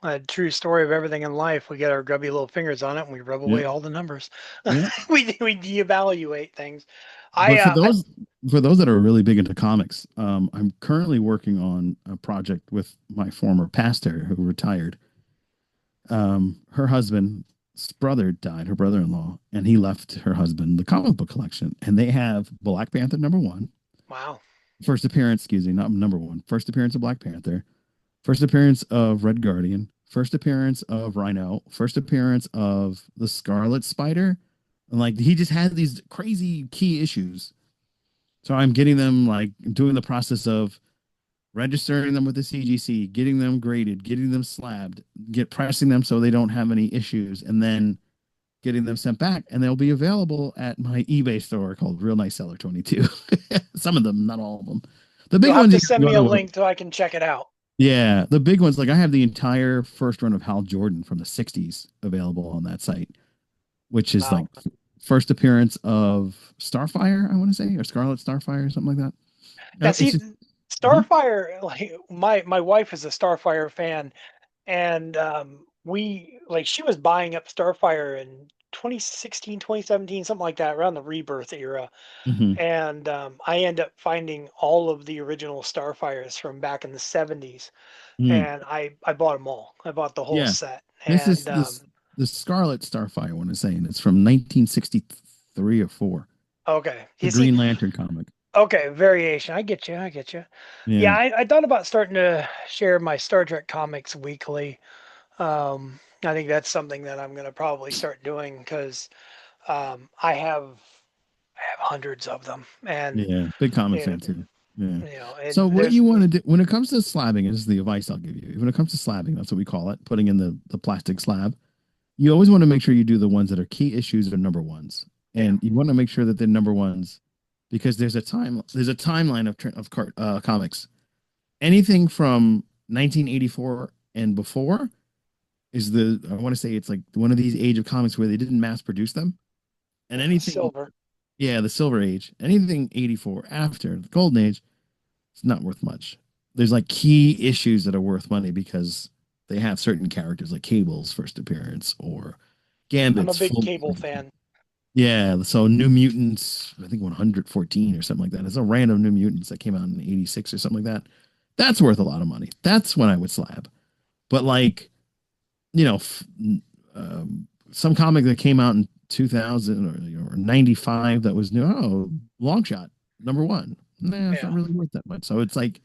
a true story of everything in life. We get our grubby little fingers on it and we rub yeah, away all the numbers. yeah. We deevaluate things. I But for I those that are really big into comics, I'm currently working on a project with my former pastor who retired. Her husband's brother died, her brother-in-law, and he left her husband the comic book collection. And they have Black Panther number one, Wow. first appearance, excuse me, not number one, first appearance of Black Panther, first appearance of Red Guardian, first appearance of Rhino, first appearance of the Scarlet Spider. And like he just had these crazy key issues. So I'm getting them like doing the process of registering them with the CGC, getting them graded, getting them slabbed, get pressing them so they don't have any issues, and then getting them sent back. And they'll be available at my eBay store called Real Nice Seller 22. Some of them, not all of them. The You'll big have ones to you send gotta me go a to. link so I can check it out. Yeah, the big ones, like I have the entire first run of Hal Jordan from the 60s available on that site, which is like Wow. first appearance of Starfire, I want to say, or Scarlet Starfire, or something like that. Now, It's see, just, mhm, Starfire, like my wife is a Starfire fan, and we like she was buying up Starfire in 2016, 2017, something like that, around the Rebirth era. mhm, And I end up finding all of the original Starfires from back in the 70s, mhm. and I bought them all. I bought the whole Yeah, set, this is and this the Scarlet Starfire, I want to say, and it's from 1963 or four, okay, the you see, Green Lantern comic. okay, variation. I get you. I get you. Yeah, Yeah, I thought about starting to share my Star Trek comics weekly. I think that's something that I'm going to probably start doing because I have hundreds of them, and yeah, big comic you know, fan too. Yeah. So and what there's you want to do when it comes to slabbing, this is the advice I'll give you. When it comes to slabbing, that's what we call it, putting in the plastic slab. You always want to make sure you do the ones that are key issues or number ones, yeah, and you want to make sure that they're number ones because there's a timeline comics. Anything from 1984 and before is the I want to say it's like one of these age of comics where they didn't mass produce them, and anything, silver. yeah, the Silver Age, anything 84 after the Golden Age, it's not worth much. There's like key issues that are worth money because they have certain characters like Cable's first appearance or I'm a Gambit's big full. Cable fan. Yeah, so New Mutants, I think 114 or something like that. It's a random New Mutants that came out in 86 or something like that. That's worth a lot of money. That's when I would slab. But like, you know, some comic that came out in 2000 or 95 that was new. Oh, long shot, number one. Nah, it's not Yeah. really worth that much. So it's like,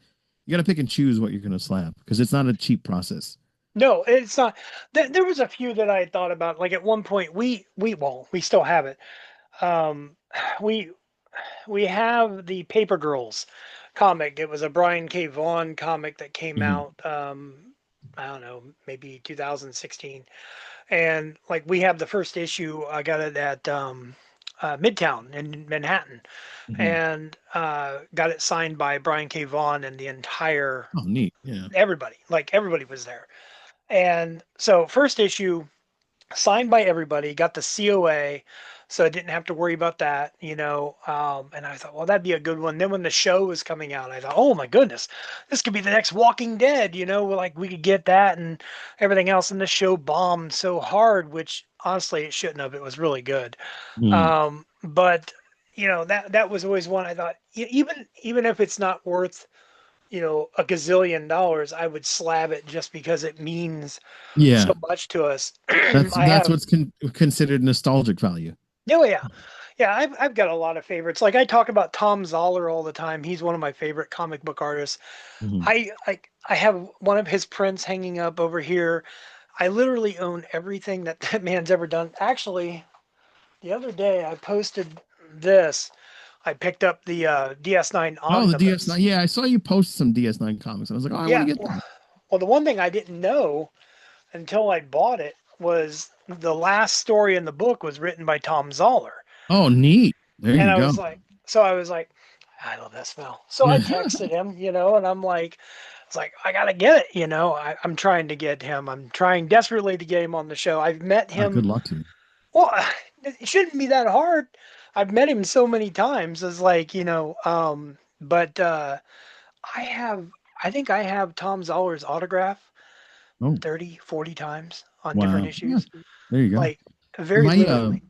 you got to pick and choose what you're going to slab because it's not a cheap process. No, it's not. There was a few that I had thought about. Like at one point, we still have it. Um, we we have the Paper Girls comic. It was a Brian K. Vaughan comic that came Mm-hmm. out. I don't know, maybe 2016. And like we have the first issue. I got it at Midtown in Manhattan, Mm-hmm. and got it signed by Brian K. Vaughan and the entire Oh, neat. Yeah. everybody. Like everybody was there. And so first issue signed by everybody, got the COA, so I didn't have to worry about that, you know. And I thought, well, that'd be a good one. Then when the show was coming out, I thought, oh my goodness, this could be the next Walking Dead, you know, like we could get that and everything else. And the show bombed so hard, which honestly it shouldn't have. It was really good. Mm. But you know that was always one I thought even if it's not worth a gazillion dollars, I would slab it just because it means so Yeah. much to us. I That's have, what's considered nostalgic value. oh yeah, yeah. I've got a lot of favorites. Like I talk about Tom Zoller all the time. He's one of my favorite comic book artists. Hmm. I have one of his prints hanging up over here. I literally own everything that that man's ever done. Actually, the other day I posted this. I picked up the DS9 Oh, the DS9. omnibus. Yeah, I saw you post some DS9 comics. I was like, oh, I want to Yeah. get that. Well, the one thing I didn't know until I bought it was the last story in the book was written by Tom Zoller. Oh, neat. There And you I go. was like, so I was like, I love that smell. So I texted him, and I'm like, it's like, I got to get it, I'm trying to get him. I'm trying desperately to get him on the show. I've met Good him. luck to you. Well, it shouldn't be that hard. I've met him so many times. It's like, but I have, I think I have Tom Zoller's autograph Oh, 30, 40 times on different wow. Yeah, issues. there you go. Like very My, literally.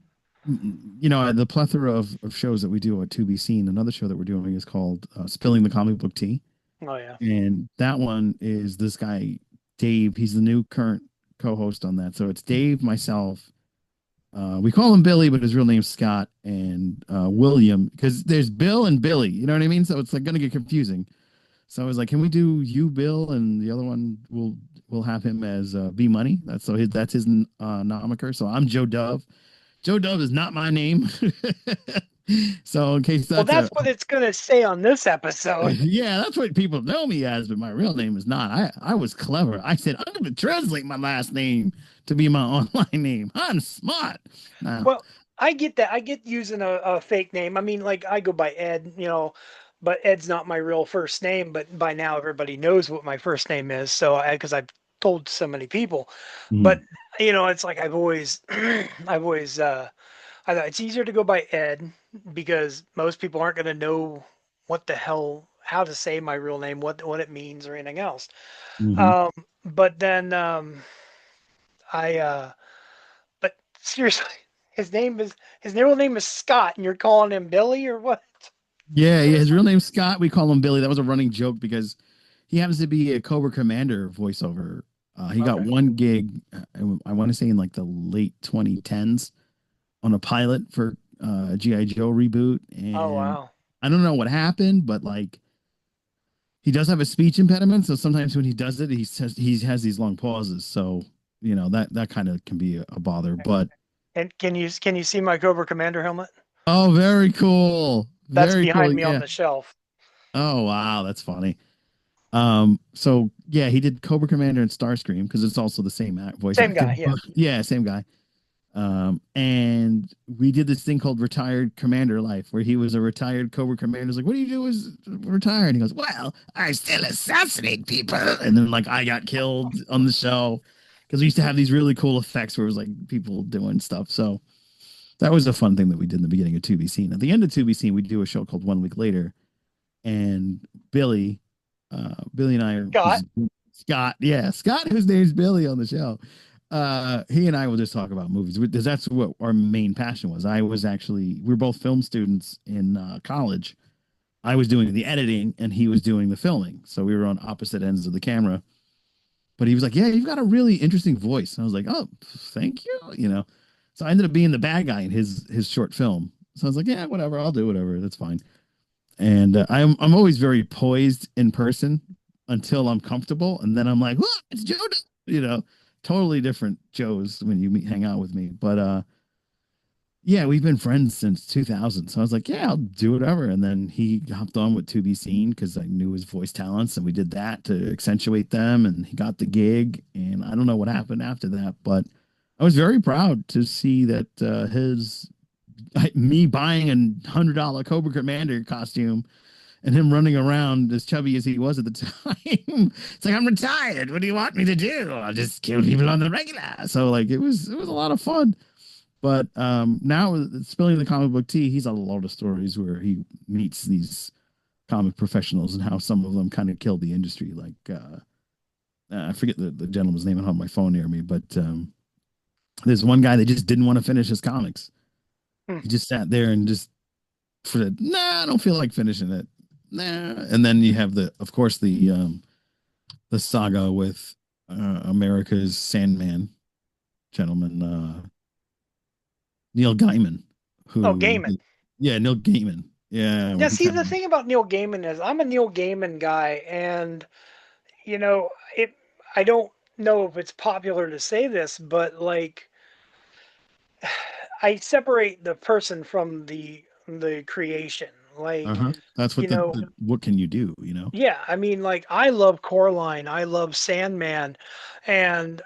the plethora of shows that we do at To Be Seen, another show that we're doing is called Spilling the Comic Book Tea. Oh yeah. And that one is this guy, Dave. He's the new current co host on that. So it's Dave, myself. We call him Billy, but his real name's Scott and William because there's Bill and Billy. You know what I mean? So it's like going to get confusing. So I was like, can we do you, Bill, and the other one we'll have him as B Money. That's his nomiker. So I'm Joe Dove. Joe Dove is not my name. So in case Well, that's that's a what it's gonna say on this episode. yeah, that's what people know me as, but my real name is not. I was clever. I said I'm going to translate my last name to be my online name. I'm smart. Now, Well, I get that. I get using a fake name. I mean, like I go by Ed, but Ed's not my real first name. But by now everybody knows what my first name is. So because I've told so many people, but Mhm. it's like I've always, I've always, I thought it's easier to go by Ed because most people aren't going to know what the hell, how to say my real name, what it means, or anything else. Mhm. Um, but then I, but seriously, his real name is Scott, and you're calling him Billy or what? Yeah, What yeah. is His real name's Scott. We call him Billy. That was a running joke because he happens to be a Cobra Commander voiceover. He got Okay. one gig, I want to say in like the late 2010s, on a pilot for GI Joe reboot, Oh and wow. I don't know what happened, but like he does have a speech impediment, so sometimes when he does it, he has these long pauses. So that kind of can be a bother. But And can you see my Cobra Commander helmet? oh, very cool, That's very cool. behind me on Yeah. the shelf. Oh wow, that's funny. So yeah, he did Cobra Commander and Starscream because it's also the same voice Same actor. guy, yeah. But yeah, same guy. And we did this thing called Retired Commander Life, where he was a retired Cobra Commander. He's like, "What do you do as retired?" And he goes, "Well, I still assassinate people." And then like I got killed on the show because we used to have these really cool effects where it was like people doing stuff. So that was a fun thing that we did in the beginning of 2B Scene. At the end of 2B Scene, we do a show called One Week Later, and Billy, Billy and I, Scott. who's Scott, yeah, Scott, whose name's Billy on the show. He and I will just talk about movies because that's what our main passion was. We were both film students in college. I was doing the editing and he was doing the filming. So we were on opposite ends of the camera. But he was like, "Yeah, you've got a really interesting voice." And I was like, "Oh, thank you." So I ended up being the bad guy in his short film. So I was like, "Yeah, whatever, I'll do whatever. That's fine." And I'm always very poised in person until I'm comfortable, and then I'm like, "Look, it's Joe." Totally different Joes when you hang out with me. But yeah, we've been friends since 2000. So I was like, "Yeah, I'll do whatever." And then he hopped on with To Be Seen because I knew his voice talents, and we did that to accentuate them. And he got the gig. And I don't know what happened after that, but I was very proud to see that me buying $100 Cobra Commander costume and him running around as chubby as he was at the time. It's like, I'm retired. What do you want me to do? I'll just kill people on the regular. So like it was a lot of fun. But now spilling the comic book tea, he's a lot of stories where he meets these comic professionals and how some of them kind of killed the industry. Like I forget the gentleman's name. I don't have my phone near me, but there's one guy that just didn't want to finish his comics. Hmm. He just sat there and just said, "Nah, I don't feel like finishing it." Nah. And then you have of course, the saga with America's Sandman gentleman, Neil Gaiman, Oh, who, Gaiman. yeah, Neil Gaiman. Yeah, where Now, he see, kind the of, thing about Neil Gaiman is I'm a Neil Gaiman guy, and you know, it. I don't know if it's popular to say this, but like, I separate the person from the creation. Like, uh-huh. That's you know, what can you do? yeah. I mean, like, I love Coraline, I love Sandman, and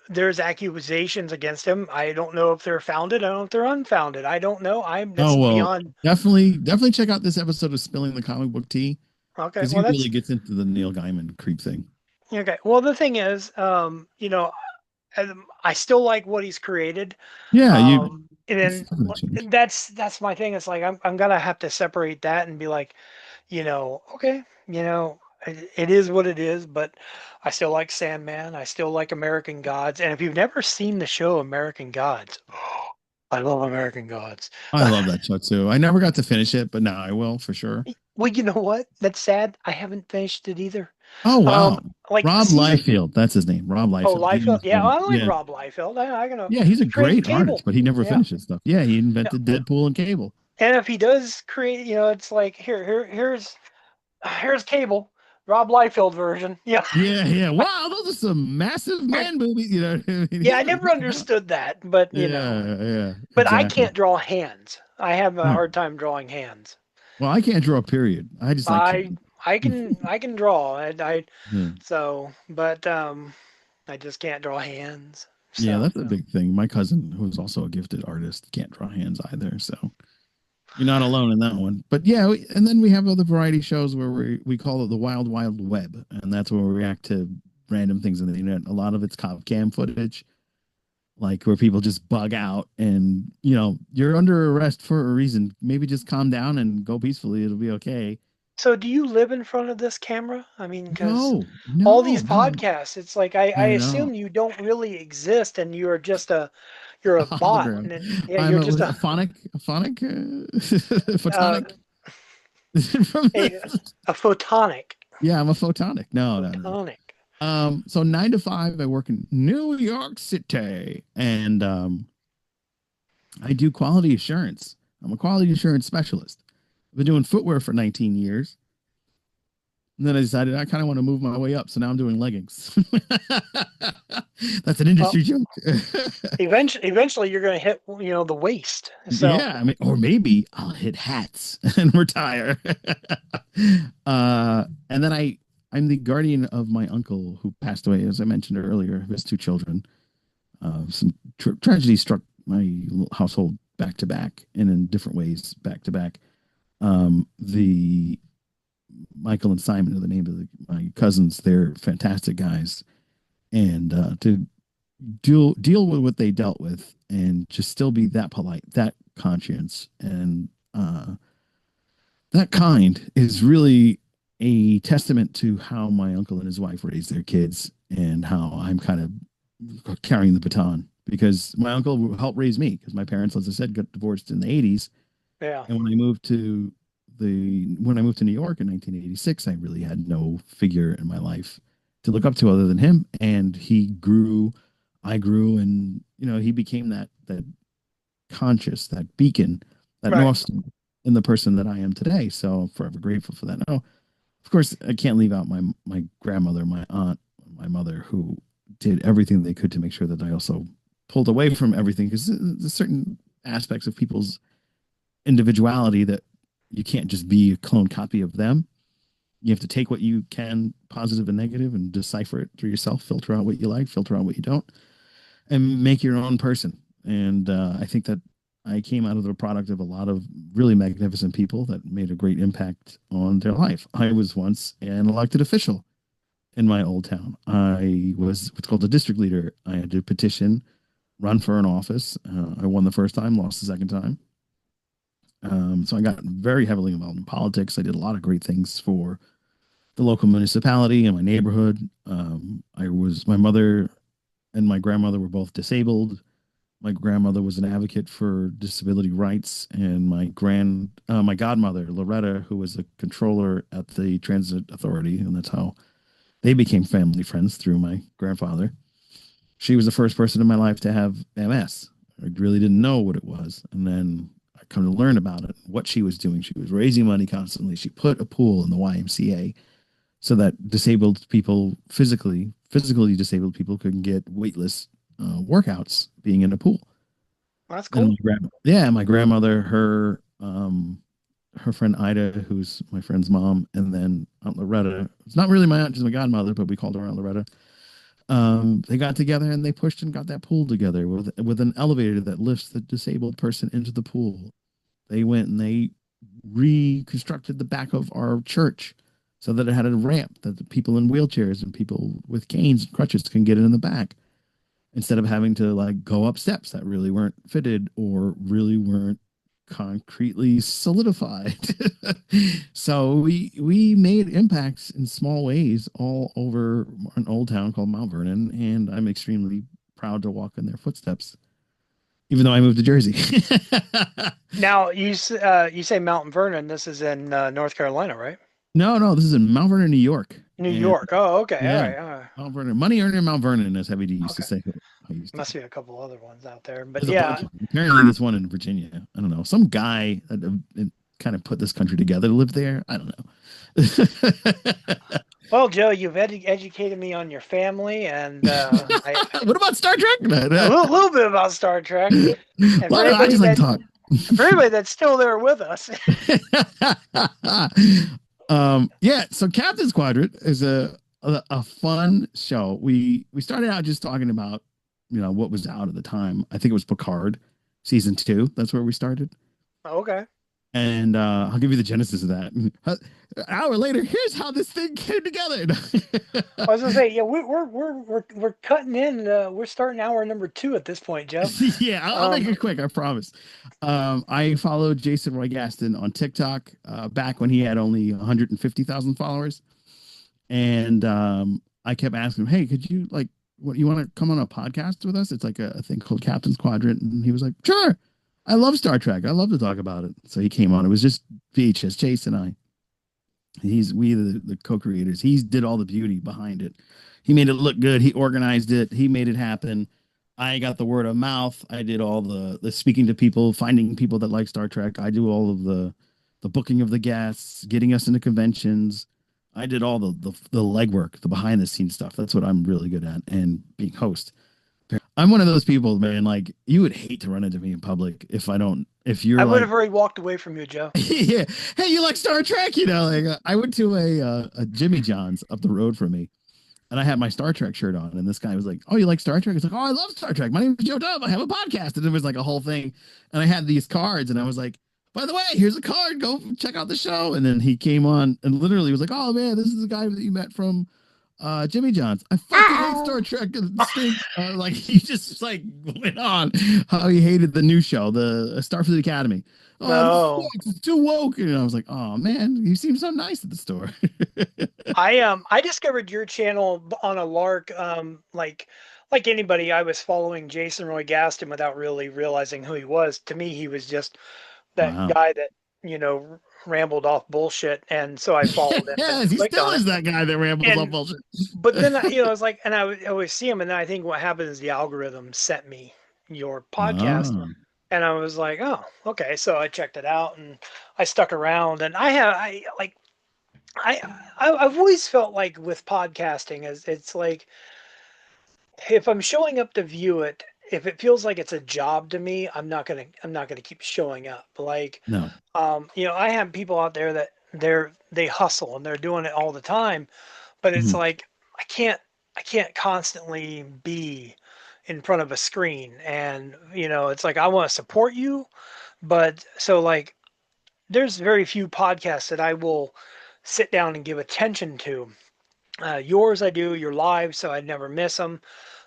there's accusations against him. I don't know if they're founded. I don't know if they're unfounded. I don't know. I'm Oh, that's well, beyond. definitely check out this episode of Spilling the Comic Book Tea Okay, because well, he really that's gets into the Neil Gaiman creep thing. okay. Well, the thing is, I still like what he's created. Yeah, And it's then not gonna change. that's my thing. It's like I'm gonna have to separate that and be like, okay, it is what it is. But I still like Sandman. I still like American Gods. And if you've never seen the show American Gods, I love American Gods. I love that show too. I never got to finish it, but now I will for sure. Well, you know what? That's sad. I haven't finished it either. Oh Um, wow, like Rob season. Liefeld, that's his name. Rob Oh, Liefeld. Liefeld. He's Yeah, I like yeah, Rob Liefeld. I gonna yeah. He's a trade great artist, Cable. but he never Yeah. finishes stuff. Yeah, he Yeah. invented Deadpool and Cable. And if he does create, it's like here's Cable, Rob Liefeld version. Yeah. Yeah, yeah. Wow, those are some massive man movies. You know what I mean? Yeah, I never understood that, but Yeah, yeah, but I exactly. can't draw hands. I have a Oh, hard time drawing hands. well, I can't draw a period. I just like I killing. I can draw. I Yeah, so but I just can't draw hands. yeah, So that's a big thing. My cousin, who's also a gifted artist, can't draw hands either. So You're not alone in that one. But yeah, and then we have other variety shows where we call it the Wild Wild Web, and that's where we react to random things on the internet. A lot of it's cop cam footage, like where people just bug out, and you're under arrest for a reason. Maybe just calm down and go peacefully. It'll be okay. So do you live in front of this camera? I mean, because No, all no, these no. podcasts, it's like I I know. assume you don't really exist and you're a bot. Hologram. Yeah, I'm you're a, just was it a phonic, uh, photonic. From a a photonic. yeah, I'm a photonic. No, no, no. Photonic. So 9 to 5, I work in New York City, and I do quality assurance. I'm a quality assurance specialist. I've been doing footwear for 19 years. And then I decided I kind of want to move my way up. So now I'm doing leggings. That's an Well, industry joke. eventually you're gonna hit the waist. So Yeah. I mean, or maybe I'll hit hats and retire. And then I'm the guardian of my uncle who passed away, as I mentioned earlier, his two children. Some tragedy struck my household back to back and in different ways back to back. The Michael and Simon are the name of my cousins. They're fantastic guys, and to deal with what they dealt with, and just still be that polite, that conscious, and that kind is really a testament to how my uncle and his wife raised their kids, and how I'm kind of carrying the baton because my uncle helped raise me because my parents, as I said, got divorced in the 80s. yeah, And when I moved to New York in 1986, I really had no figure in my life to look up to other than him. And he grew, I grew, and he became that conscious, that beacon, that right. north star in the person that I am today. So I'm forever grateful for that. Now, of course, I can't leave out my grandmother, my aunt, my mother, who did everything they could to make sure that I also pulled away from everything because there's certain aspects of people's individuality that you can't just be a clone copy of them. You have to take what you can, positive and negative, and decipher it through yourself, filter out what you like, filter out what you don't, and make your own person. And I think that I came out of the product of a lot of really magnificent people that made a great impact on their life. I was once an elected official in my old town. I was what's called a district leader. I had to petition, run for an office. I won the first time, lost the second time. So I got very heavily involved in politics. I did a lot of great things for the local municipality and my neighborhood. My mother and my grandmother were both disabled. My grandmother was an advocate for disability rights, and my godmother Loretta, who was a controller at the transit authority, and that's how they became family friends through my grandfather. She was the first person in my life to have MS. I really didn't know what it was, and then I come to learn about it. What she was doing, she was raising money constantly. She put a pool in the YMCA so that physically disabled people could get weightless workouts being in a pool. That's And cool. my grandmother, her friend Ida, who's my friend's mom, and then Aunt Loretta. It's not really my aunt; she's my godmother, but we called her Aunt Loretta. They got together and they pushed and got that pool together with an elevator that lifts the disabled person into the pool. They went and they reconstructed the back of our church so that it had a ramp that the people in wheelchairs and people with canes and crutches can get in the back instead of having to like go up steps that really weren't fitted or really weren't concretely solidified. So we made impacts in small ways all over an old town called Mount Vernon, and I'm extremely proud to walk in their footsteps, even though I moved to Jersey. Now you say Mount Vernon. This is in North Carolina, right? No, no, this is in Mount Vernon, New York, New and York. Oh, okay. All yeah, right. All right. Mount Vernon, money earner Mount Vernon, as Heavy D used to Okay. say. I used to. Must be a couple other ones out there, but There's a yeah. bunch of them. Apparently, there's one in Virginia. I don't know. Some guy that kind of put this country together lived there. I don't know. Well, Joe, you've educated me on your family, and What about Star Trek? a little bit about Star Trek. And Well, I just like to talk. for anybody that's still there with us, Yeah. So Captain's Quadrant is a fun show. We started out just talking about what was out at the time. I think it was Picard season 2. That's where we started. okay. And I'll give you the genesis of that. An hour later, here's how this thing came together. I was gonna say, yeah, we're cutting in. We're starting hour number two at this point, Joe. Yeah, I'll make Um, it quick. I promise. I followed Jason Roy Gaston on TikTok back when he had only 150,000 followers, and I kept asking him, "Hey, could you like, what you want to come on a podcast with us? It's like a thing called Captain's Quadrant," and he was like, "Sure." I love Star Trek. I love to talk about it. So he came on. It was just VHS Chase and I. He's we the co-creators. He did all the beauty behind it. He made it look good. He organized it. He made it happen. I got the word of mouth. I did all the speaking to people, finding people that like Star Trek. I do all of the booking of the guests, getting us into conventions. I did all the legwork, the behind the scenes stuff. That's what I'm really good at, and being host. I'm one of those people, man. Like you would hate to run into me in public if I don't. If I you're would like, have already walked away from you, Joe. yeah, hey, you like Star Trek? Like I went to a Jimmy John's up the road from me, and I had my Star Trek shirt on, and this guy was like, "Oh, you like Star Trek?" It's like, "Oh, I love Star Trek. My name is Joe Dub. I have a podcast," and it was like a whole thing, and I had these cards, and I was like, "By the way, here's a card. Go check out the show." And then he came on and literally was like, "Oh man, this is the guy that you met from Jimmy John's. I fucking hate Star Trek and stinks." Like he just like went on how he hated the new show, the Starfleet Academy. Oh, this No, sucks. It's too woke. And I was like, oh man, you seem so nice at the store. I discovered your channel on a lark. Like anybody, I was following Jason Roy Gaston without really realizing who he was. To me, he was just that Wow. guy that rambled off bullshit, and so I followed him and Yes, he clicked still on it. is that guy that rambles on And bullshit. but then I was like, and I would always see him, and then I think what happened is the algorithm sent me your podcast, Oh, and I was like, oh, okay. So I checked it out, and I stuck around, and I like I I've always felt like with podcasting, as it's like if I'm showing up to view it, if it feels like it's a job to me, I'm not gonna keep showing up. Like, no. I have people out there that they hustle and they're doing it all the time, but it's Mhm. like I can't I can't constantly be in front of a screen, and it's like I want to support you, but so like there's very few podcasts that I will sit down and give attention to. Yours I do, your live, so I never miss them.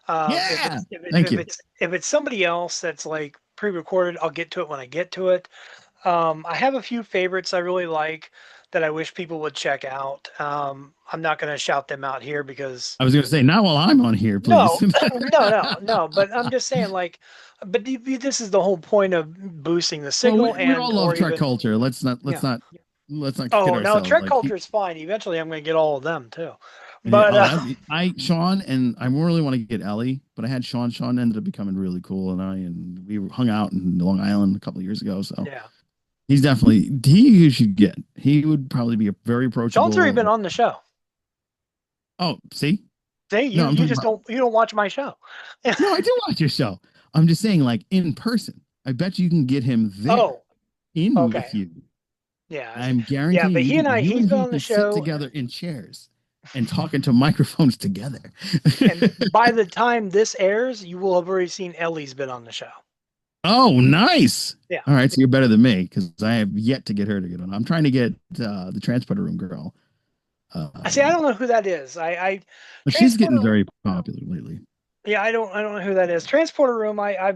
If Yeah. it's if, it, Thank if you. it's if it's somebody else that's like pre-recorded, I'll get to it when I get to it. I have a few favorites I really like that I wish people would check out. I'm not going to shout them out here because I was going to say, not while I'm on here, please. no, no. But I'm just saying, like, but this is the whole point of boosting the Well, signal we and all love or Trek even culture. yeah. Let's not kid Oh, now ourselves. Trek Like culture is fine. Eventually, I'm going to get all of them too. yeah, But oh, that I Sean and I really want to get Ellie, but I had Sean. Sean ended up becoming really cool, and we hung out in Long Island a couple of years ago. So yeah, he's definitely he you should get. He would probably be a very Sean's already approachable. been on the show. Oh, see, See, no, you I'm you talking just about. don't watch my show. No, I do watch your show. I'm just saying, like in person. I bet you can get him there Oh, in okay. with you. Yeah. I'm Yeah, guaranteeing but you can. You he's and been he on the can sit show, together in chairs and talk into microphones together. and by the time this airs, you will have already seen Ellie's been on the show. Oh, nice. Yeah. All right, so you're better than me because I have yet to get her to get on. I'm trying to get the transporter room girl. I see. I Um, don't know who that is. I but she's getting transporter. very popular lately. Yeah, I don't know who that is. Transporter room. I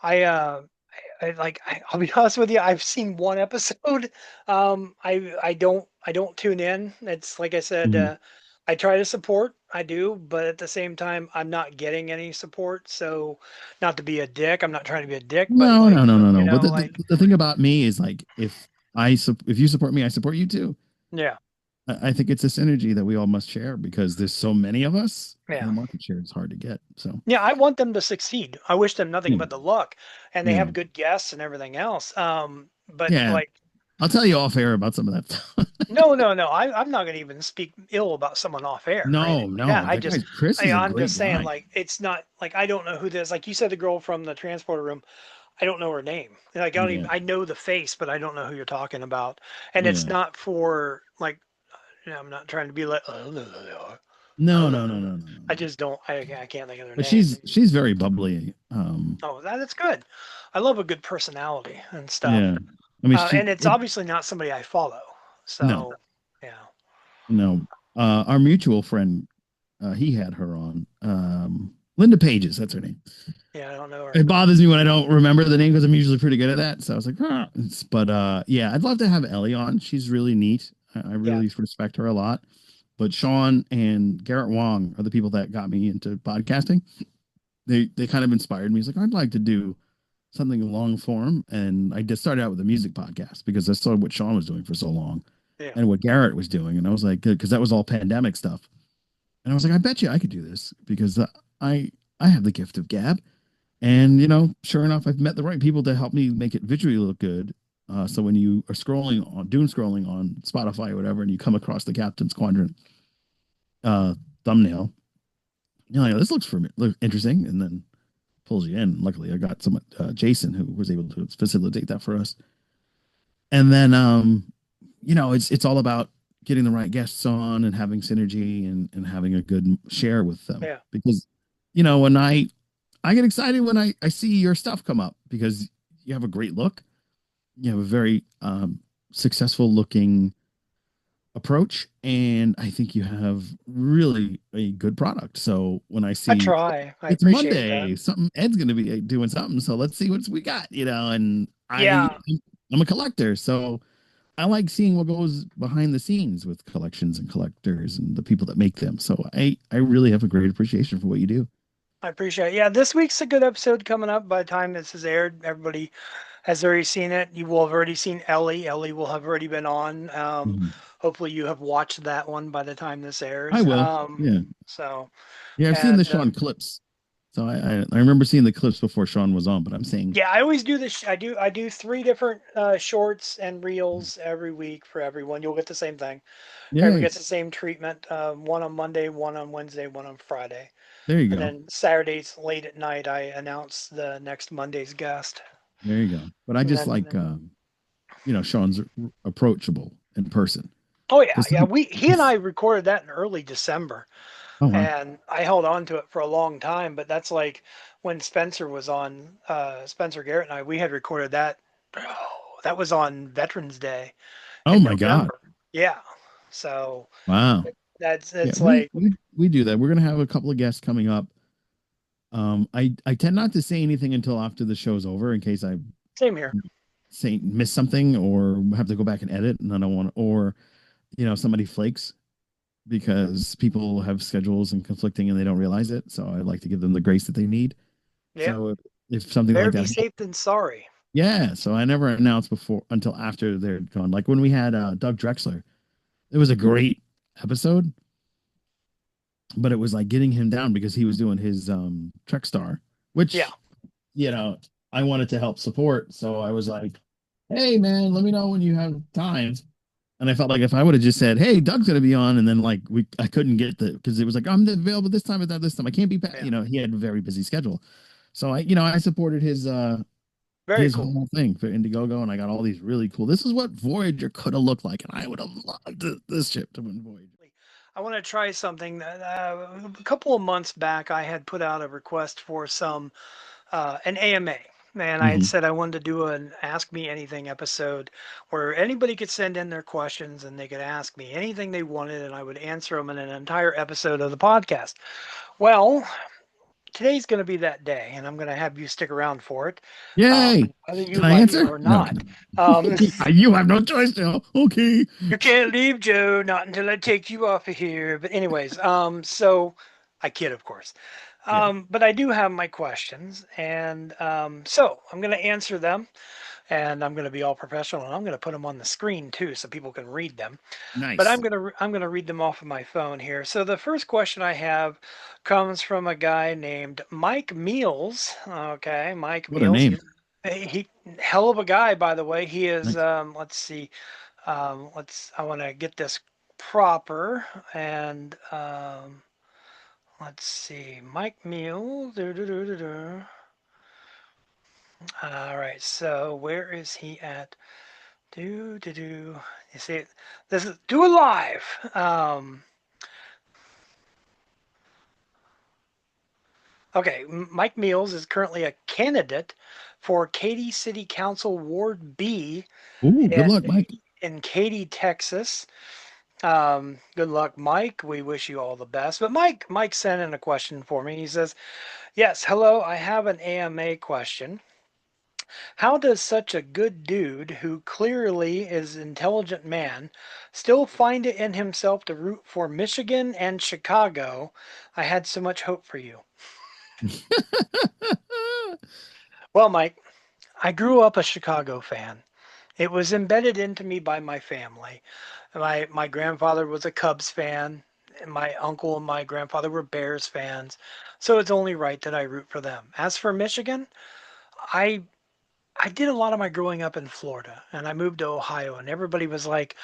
I'll be honest with you. I've seen one episode. I don't tune in. It's like I said. Mhm. I try to support. I do, but at the same time, I'm not getting any support. So, not to be a dick. I'm not trying to be a dick, but No, like no, no, no, no. But like the thing about me is like if you support me, I support you too. yeah, I think it's this energy that we all must share because there's so many of us and yeah. the market share is hard to get. So Yeah, I want them to succeed. I wish them nothing yeah, but the luck, and they yeah, have good guests and everything else. But yeah. like, I'll tell you off air about some of that stuff. no, no, no. I'm not going to even speak ill about someone off air or anything No, like that. no, that guy's Chris is a I'm great just saying, guy. like, it's not like I don't know who this. Like you said, the girl from the transporter room. I don't know her name. Like, I don't even. Yeah, I know the face, but I don't know who you're talking about. And it's yeah. not for like. I'm not trying to be like. No, no, no, no, no, no, I no. just don't. I can't think of their But name. she's very bubbly. Oh, that's good. I love a good personality and stuff. Yeah. I mean, And it's obviously not somebody I follow. no, So, yeah, no. Our mutual friend, he had her on. Linda Pages, that's her name. yeah, I don't know her. It bothers me when I don't remember the name because I'm usually pretty good at that. So I was like, ah. But yeah, I'd love to have Ellie on. She's really neat. I Yeah, really respect her a lot. But Sean and Garrett Wong are the people that got me into podcasting. They kind of inspired me. He's like, I'd like to do something long form, and I just started out with a music podcast because I saw what Sean was doing for so long, yeah. and what Garrett was doing, and I was like, because that was all pandemic stuff, and I was like, I bet you I could do this because I I have the gift of gab, and sure enough, I've met the right people to help me make it visually look good. So when you are doom scrolling on Spotify or whatever, and you come across the Captain's Quadrant uh, thumbnail, you're like, this looks for me, look interesting, and then pulls you in. Luckily, I got someone, Jason, who was able to facilitate that for us. And then, it's all about getting the right guests on and having synergy and having a good share with them. Yeah. Because, when I get excited when I see your stuff come up because you have a great look. You have a very successful looking approach, and I think you have really a good product. So when I I see try. I it's appreciate that. Monday, something Ed's going to be doing something, so let's see what we got, and Yeah, I'm a collector, so I like seeing what goes behind the scenes with collections and collectors and the people that make them. So I really have a great appreciation for what you do. I appreciate it. Yeah, this week's a good episode coming up. By the time this is aired, everybody has already seen it. You will have already seen Ellie. Ellie will have already been on. Mhm. Hopefully, you have watched that one by the time this I airs. will. Yeah. So, Yeah, I've seen the and Sean clips. So I remember seeing the clips before Sean was on, but I'm saying, yeah, I always do this. I do three different shorts and reels every week for everyone. You'll get the same thing. Everybody yay, gets the same treatment. One on Monday, one on Wednesday, one on Friday, there you and go. then Saturdays late at night I announce the next Monday's guest. There you go. But I And just then like Sean's approachable in person. oh yeah, Because yeah. He and I recorded that in early December, oh wow. and I held on to it for a long time. But that's like when Spencer was on. Spencer Garrett and I, we had recorded that. Oh, that was on Veterans Day Oh in my God. November. Yeah. So Wow. that's Yeah, it's we like we we do that. We're gonna have a couple of guests coming up. I tend not to say anything until after the show's over in case I same here. say miss something or have to go back and edit, and I don't want to, or somebody flakes because people have schedules and conflicting and they don't realize it. So I like to give them the grace that they need. Yeah. So if something Better like be that, safe than sorry. yeah. So I never announced before until after they're gone. Like when we had Doug Drexler, it was a great episode, but it was like getting him down because he was doing his Trek Star, Yeah. which you know I wanted to help support. So I was like, "Hey, man, let me know when you have time." And I felt like if I would have just said, "Hey, Doug's going to be on," and then like I couldn't get because it was like I'm available this time, but not this time. I can't be, Yeah. he had a very busy schedule. So I supported Very his cool. whole thing for Indiegogo, and I got all these really cool. This is what Voyager could have looked like, and I would have loved this ship to win Voyager. I want to try something that a couple of months back I had put out a request for some an AMA. And I had Hmm. said I wanted to do an Ask Me Anything episode where anybody could send in their questions and they could ask me anything they wanted and I would answer them in an entire episode of the podcast. Well, today's going to be that day and I'm going to have you stick around for it, Yay! whether you Can I like it answer? or No, not. Um, you have no choice now. Okay. You can't leave, Joe, not until I take you off of here. But anyways, so I kid, of course. Yeah. But I do have my questions, and so I'm going to answer them, and I'm going to be all professional, and I'm going to put them on the screen too, so people can read them. But Nice. I'm going to read them off of my phone here. So the first question I have comes from a guy named Mike Meals. Okay, Mike What a Meals. name. He hell of a guy, by the way. He is. Nice. Let's see. I want to get this proper and let's see. Mike Mule. All right. So where is he at? Do do do. You see, this is do it live. Okay, Mike Meals is currently a candidate for Katy City Council Ward B Ooh, good in, luck, Mike. in Katy, Texas. Good luck, Mike. We wish you all the best. But Mike sent in a question for me. He says, "Yes, hello. I have an AMA question. How does such a good dude, who clearly is an intelligent man, still find it in himself to root for Michigan and Chicago? I had so much hope for you." Well, Mike, I grew up a Chicago fan. It was embedded into me by my family. My grandfather was a Cubs fan, and my uncle and my grandfather were Bears fans. So it's only right that I root for them. As for Michigan, I I did a lot of my growing up in Florida, and I moved to Ohio, and everybody was like,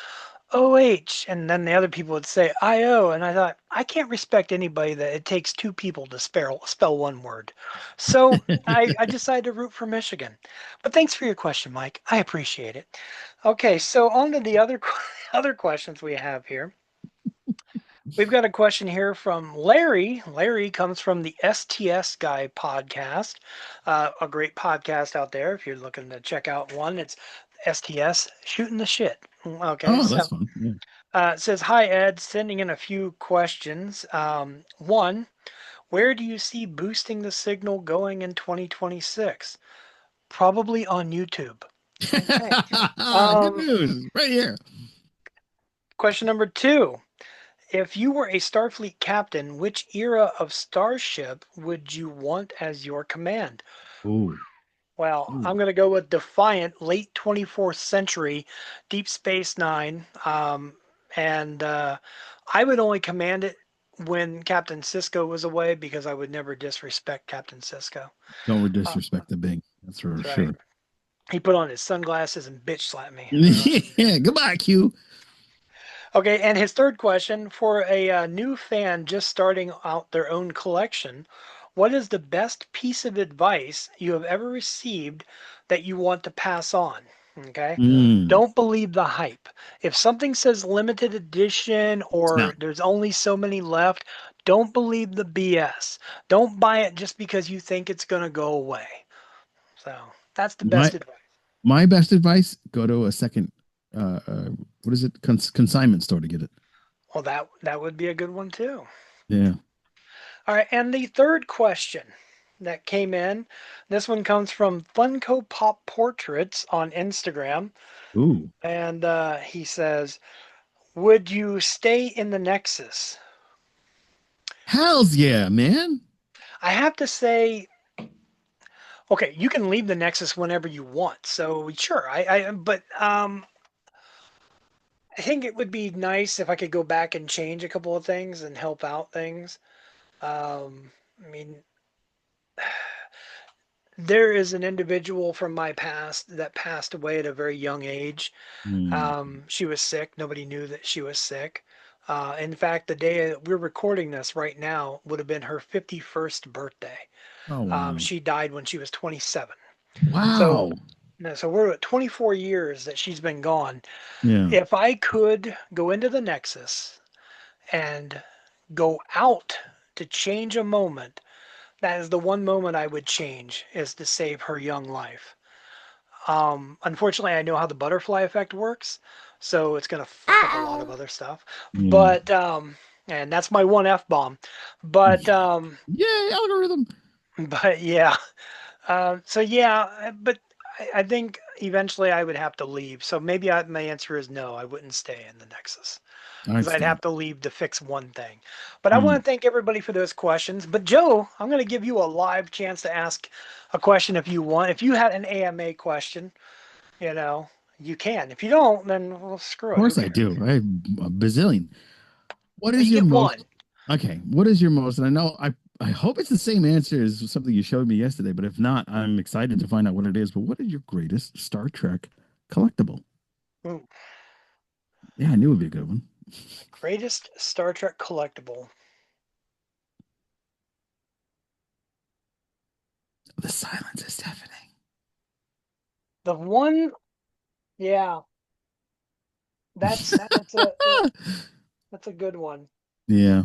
OH, and then the other people would say IO, and I thought, I can't respect anybody that it takes two people to spell one word. So I decided to root for Michigan. But thanks for your question, Mike. I appreciate it. Okay, so on to the other other questions we have here. We've got a question here from Larry. Larry comes from the STS Guy podcast, a great podcast out there. If you're looking to check out one, it's STS Shooting the Shit. Okay, Oh, so that's fun. Yeah. it says, Hi, Ed, sending in a few questions. One, where do you see boosting the signal going in 2026? Probably on YouTube. Okay. Good Um, news, right here. question number two. If you were a Starfleet captain, which era of starship would you want as your command? Ooh, Well, ooh. I'm going to go with Defiant, late 24th century, Deep Space Nine. And I would only command it when Captain Cisco was away because I would never disrespect Captain Cisco. Don't Uh, disrespect the Bing. That's for that's right. sure. He put on his sunglasses and bitch slapped me. Yeah. Goodbye, Q. Okay, and his third question for a new fan just starting out their own collection, what is the best piece of advice you have ever received that you want to pass on? Okay, Mm. don't believe the hype. If something says limited edition Now, or there's only so many left, don't believe the BS. Don't buy it just because you think it's going to go away. So that's the my best advice. my best advice: go to a second. What is it? Consignment store to get it. Well, that would be a good one too. Yeah. All right, and the third question that came in, this one comes from Funko Pop Portraits on Instagram, Ooh. and he says, "Would you stay in the Nexus?" Hell's yeah, man. I have to say, okay, you can leave the Nexus whenever you want, so sure. But I think it would be nice if I could go back and change a couple of things and help out things. I mean, there is an individual from my past that passed away at a very young age. Mm. She was sick. Nobody knew that she was sick. In fact, the day that we're recording this right now would have been her 51st birthday. Oh wow. She died when she was 27. So, Wow. so we're at 24 years that she's been gone. Yeah. If I could go into the Nexus and go out to change a moment, that is the one moment I would change is to save her young life. Unfortunately, I know how the butterfly effect works, so it's going to fuck up a lot of other stuff. Yeah. But and that's my one F bomb. But Yay, algorithm. but yeah. So yeah, but I think eventually I would have to leave. So maybe my answer is no. I wouldn't stay in the Nexus I'd because I'd stay. have to leave to fix one thing. But I want Mm. to thank everybody for those questions. But Joe, I'm going to give you a live chance to ask a question if you want. If you had an AMA question, you know, you can. If you don't, then well, screw Of it. Who course I cares? do. I have a bazillion. What But is you your get most one. okay? What is your most? And I know I hope it's the same answer as something you showed me yesterday, but if not, I'm excited to find out what it is. But what is your greatest Star Trek collectible? Ooh, Yeah, I knew it would be a good one. greatest Star Trek collectible. The silence is deafening. The one, yeah, that's a that's a good one. Yeah.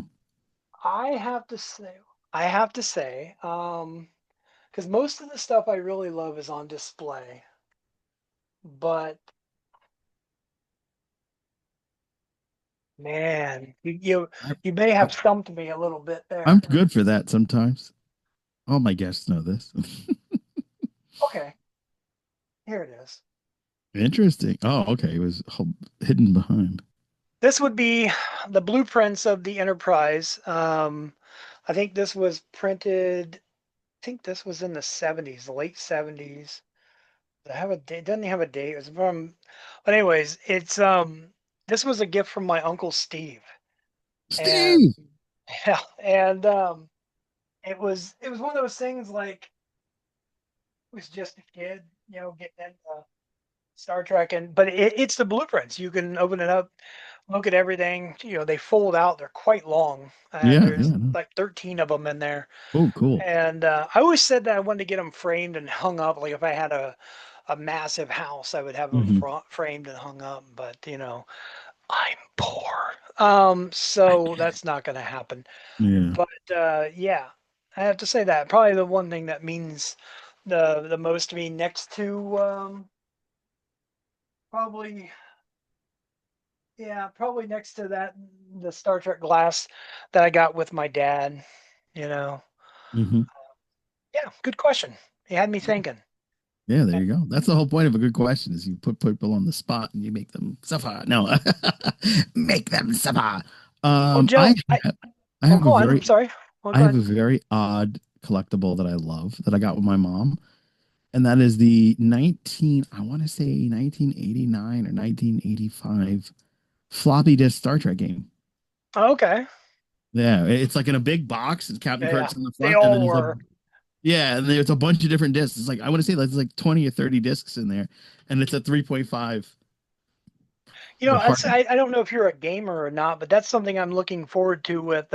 I have to say. I have to say, because most of the stuff I really love is on display, but man, I, you may I, have stumped me a little bit I'm there. good for that sometimes. All my guests know this. Okay, here it is. Interesting. Oh, okay. It was hidden behind. This would be the blueprints of the Enterprise. I think this was printed. I think this was in the 70s, the late 70s. Does it have a date? Doesn't have a date. It was from, but anyways, it's this was a gift from my uncle Steve, and Steve. yeah, and it was one of those things like it was just a kid, getting into Star Trek, and but it's the blueprints. You can open it up, look at everything. They fold out. They're quite long. Yeah, There's yeah. No. like 13 of them in there, Oh, cool. and I always said that I wanted to get them framed and hung up. Like if I had a massive house, I would have them Hmm. framed and hung up. But I'm poor, so that's not going to happen. Yeah. But yeah, I have to say that probably the one thing that means the most to me next to probably yeah, probably next to that, the Star Trek glass that I got with my dad, you know. Hmm. Yeah, good question. You had me thinking. Yeah, there you go. That's the whole point of a good question is you put people on the spot and you make them suffer. No, make them suffer. Well, I Joe, I oh, have a go on. I'm very sorry. Well, I go have a ahead. very odd collectible that I love that I got with my mom, and that is the 19 I want to say 1989 or 1985 floppy disk Star Trek game. Oh, okay. Yeah, it's like in a big box. And Captain Yeah, Kirk's in the they front, and then all there's a were. yeah, and there's a bunch of different discs. It's like I want to say there's like 20 or 30 discs in there, and it's a 3.5. The That's, hard. I don't know if you're a gamer or not, but that's something I'm looking forward to with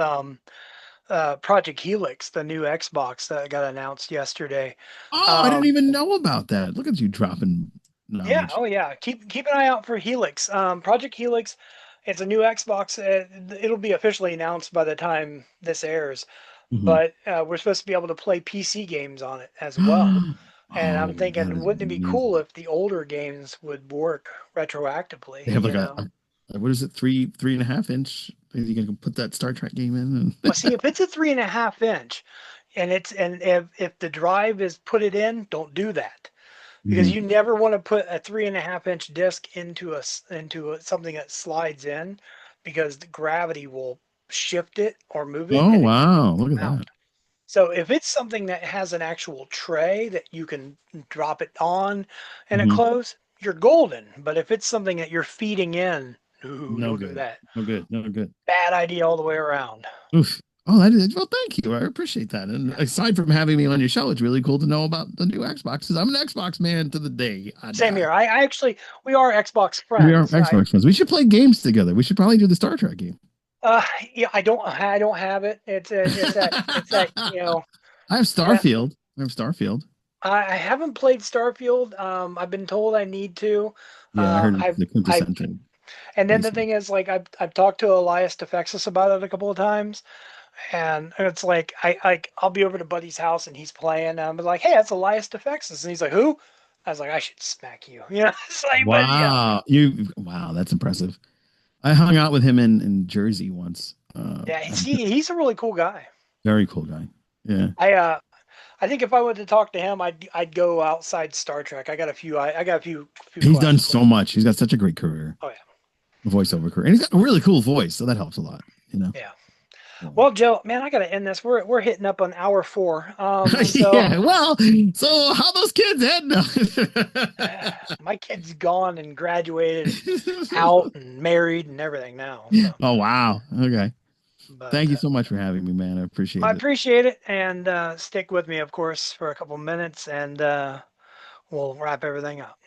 Project Helix, the new Xbox that got announced yesterday. Oh, I didn't Um, even know about that. Look at you dropping Yeah, knowledge. oh yeah. Keep an eye out for Helix. Project Helix, it's a new Xbox. It'll be officially announced by the time this airs, Hmm. but we're supposed to be able to play PC games on it as well. And I'm Oh, that thinking, is wouldn't it be cool amazing. if the older games would work retroactively, They have you like know? what is it, 3.5 inch? You can put that Star Trek game in. Well, see, if it's a 3.5 inch and if the drive is put it in, don't do that. Because Hmm. you never want to put a 3.5 inch disc something that slides in, because the gravity will shift it or move it Oh and it wow, will look at come out. that. So if it's something that has an actual tray that you can drop it on and it Hmm. close, you're golden. But if it's something that you're feeding in, ooh, No don't do good. that. No good. No good. Bad idea all the way around. Oof. Oh, that is well. Thank you. I appreciate that. And aside from having me on your show, it's really cool to know about the new Xboxes. I'm an Xbox man to the day I Same die. here. I actually, we are Xbox We are friends. Xbox fans. We should play games together. We should probably do the Star Trek game. Uh, yeah, I don't have it. It's that, I have that Starfield. I have Starfield. I haven't played Starfield. I've been told I need to. Yeah, I heard it's I've the I've quintessential and then the space. thing is, like, I've talked to Elias Defexis about it a couple of times, and it's like I'll be over to Buddy's house and he's playing, and I'm like, hey, that's Elias Defexis, and he's like, who? I was like, I should smack you. It's like, but yeah, Wow, that's impressive. I hung out with him in Jersey once. yeah. He's a really cool guy. Very cool guy. Yeah. I think if I were to talk to him, I'd go outside Star Trek. I got a few He's done questions for so him. much. He's got such a great career, Oh yeah, voiceover career. And he's got a really cool voice, so that helps a lot, you know. yeah. Yeah. Well, Joe, man, I gotta end this. We're hitting up on hour 4. So Yeah. Well, so how those kids head? my kid's gone and graduated and out and married and everything now. So, Oh wow. Okay. but Thank you so much for having me, man. I I appreciate it. appreciate it, and stick with me, of course, for a couple minutes, and we'll wrap everything up.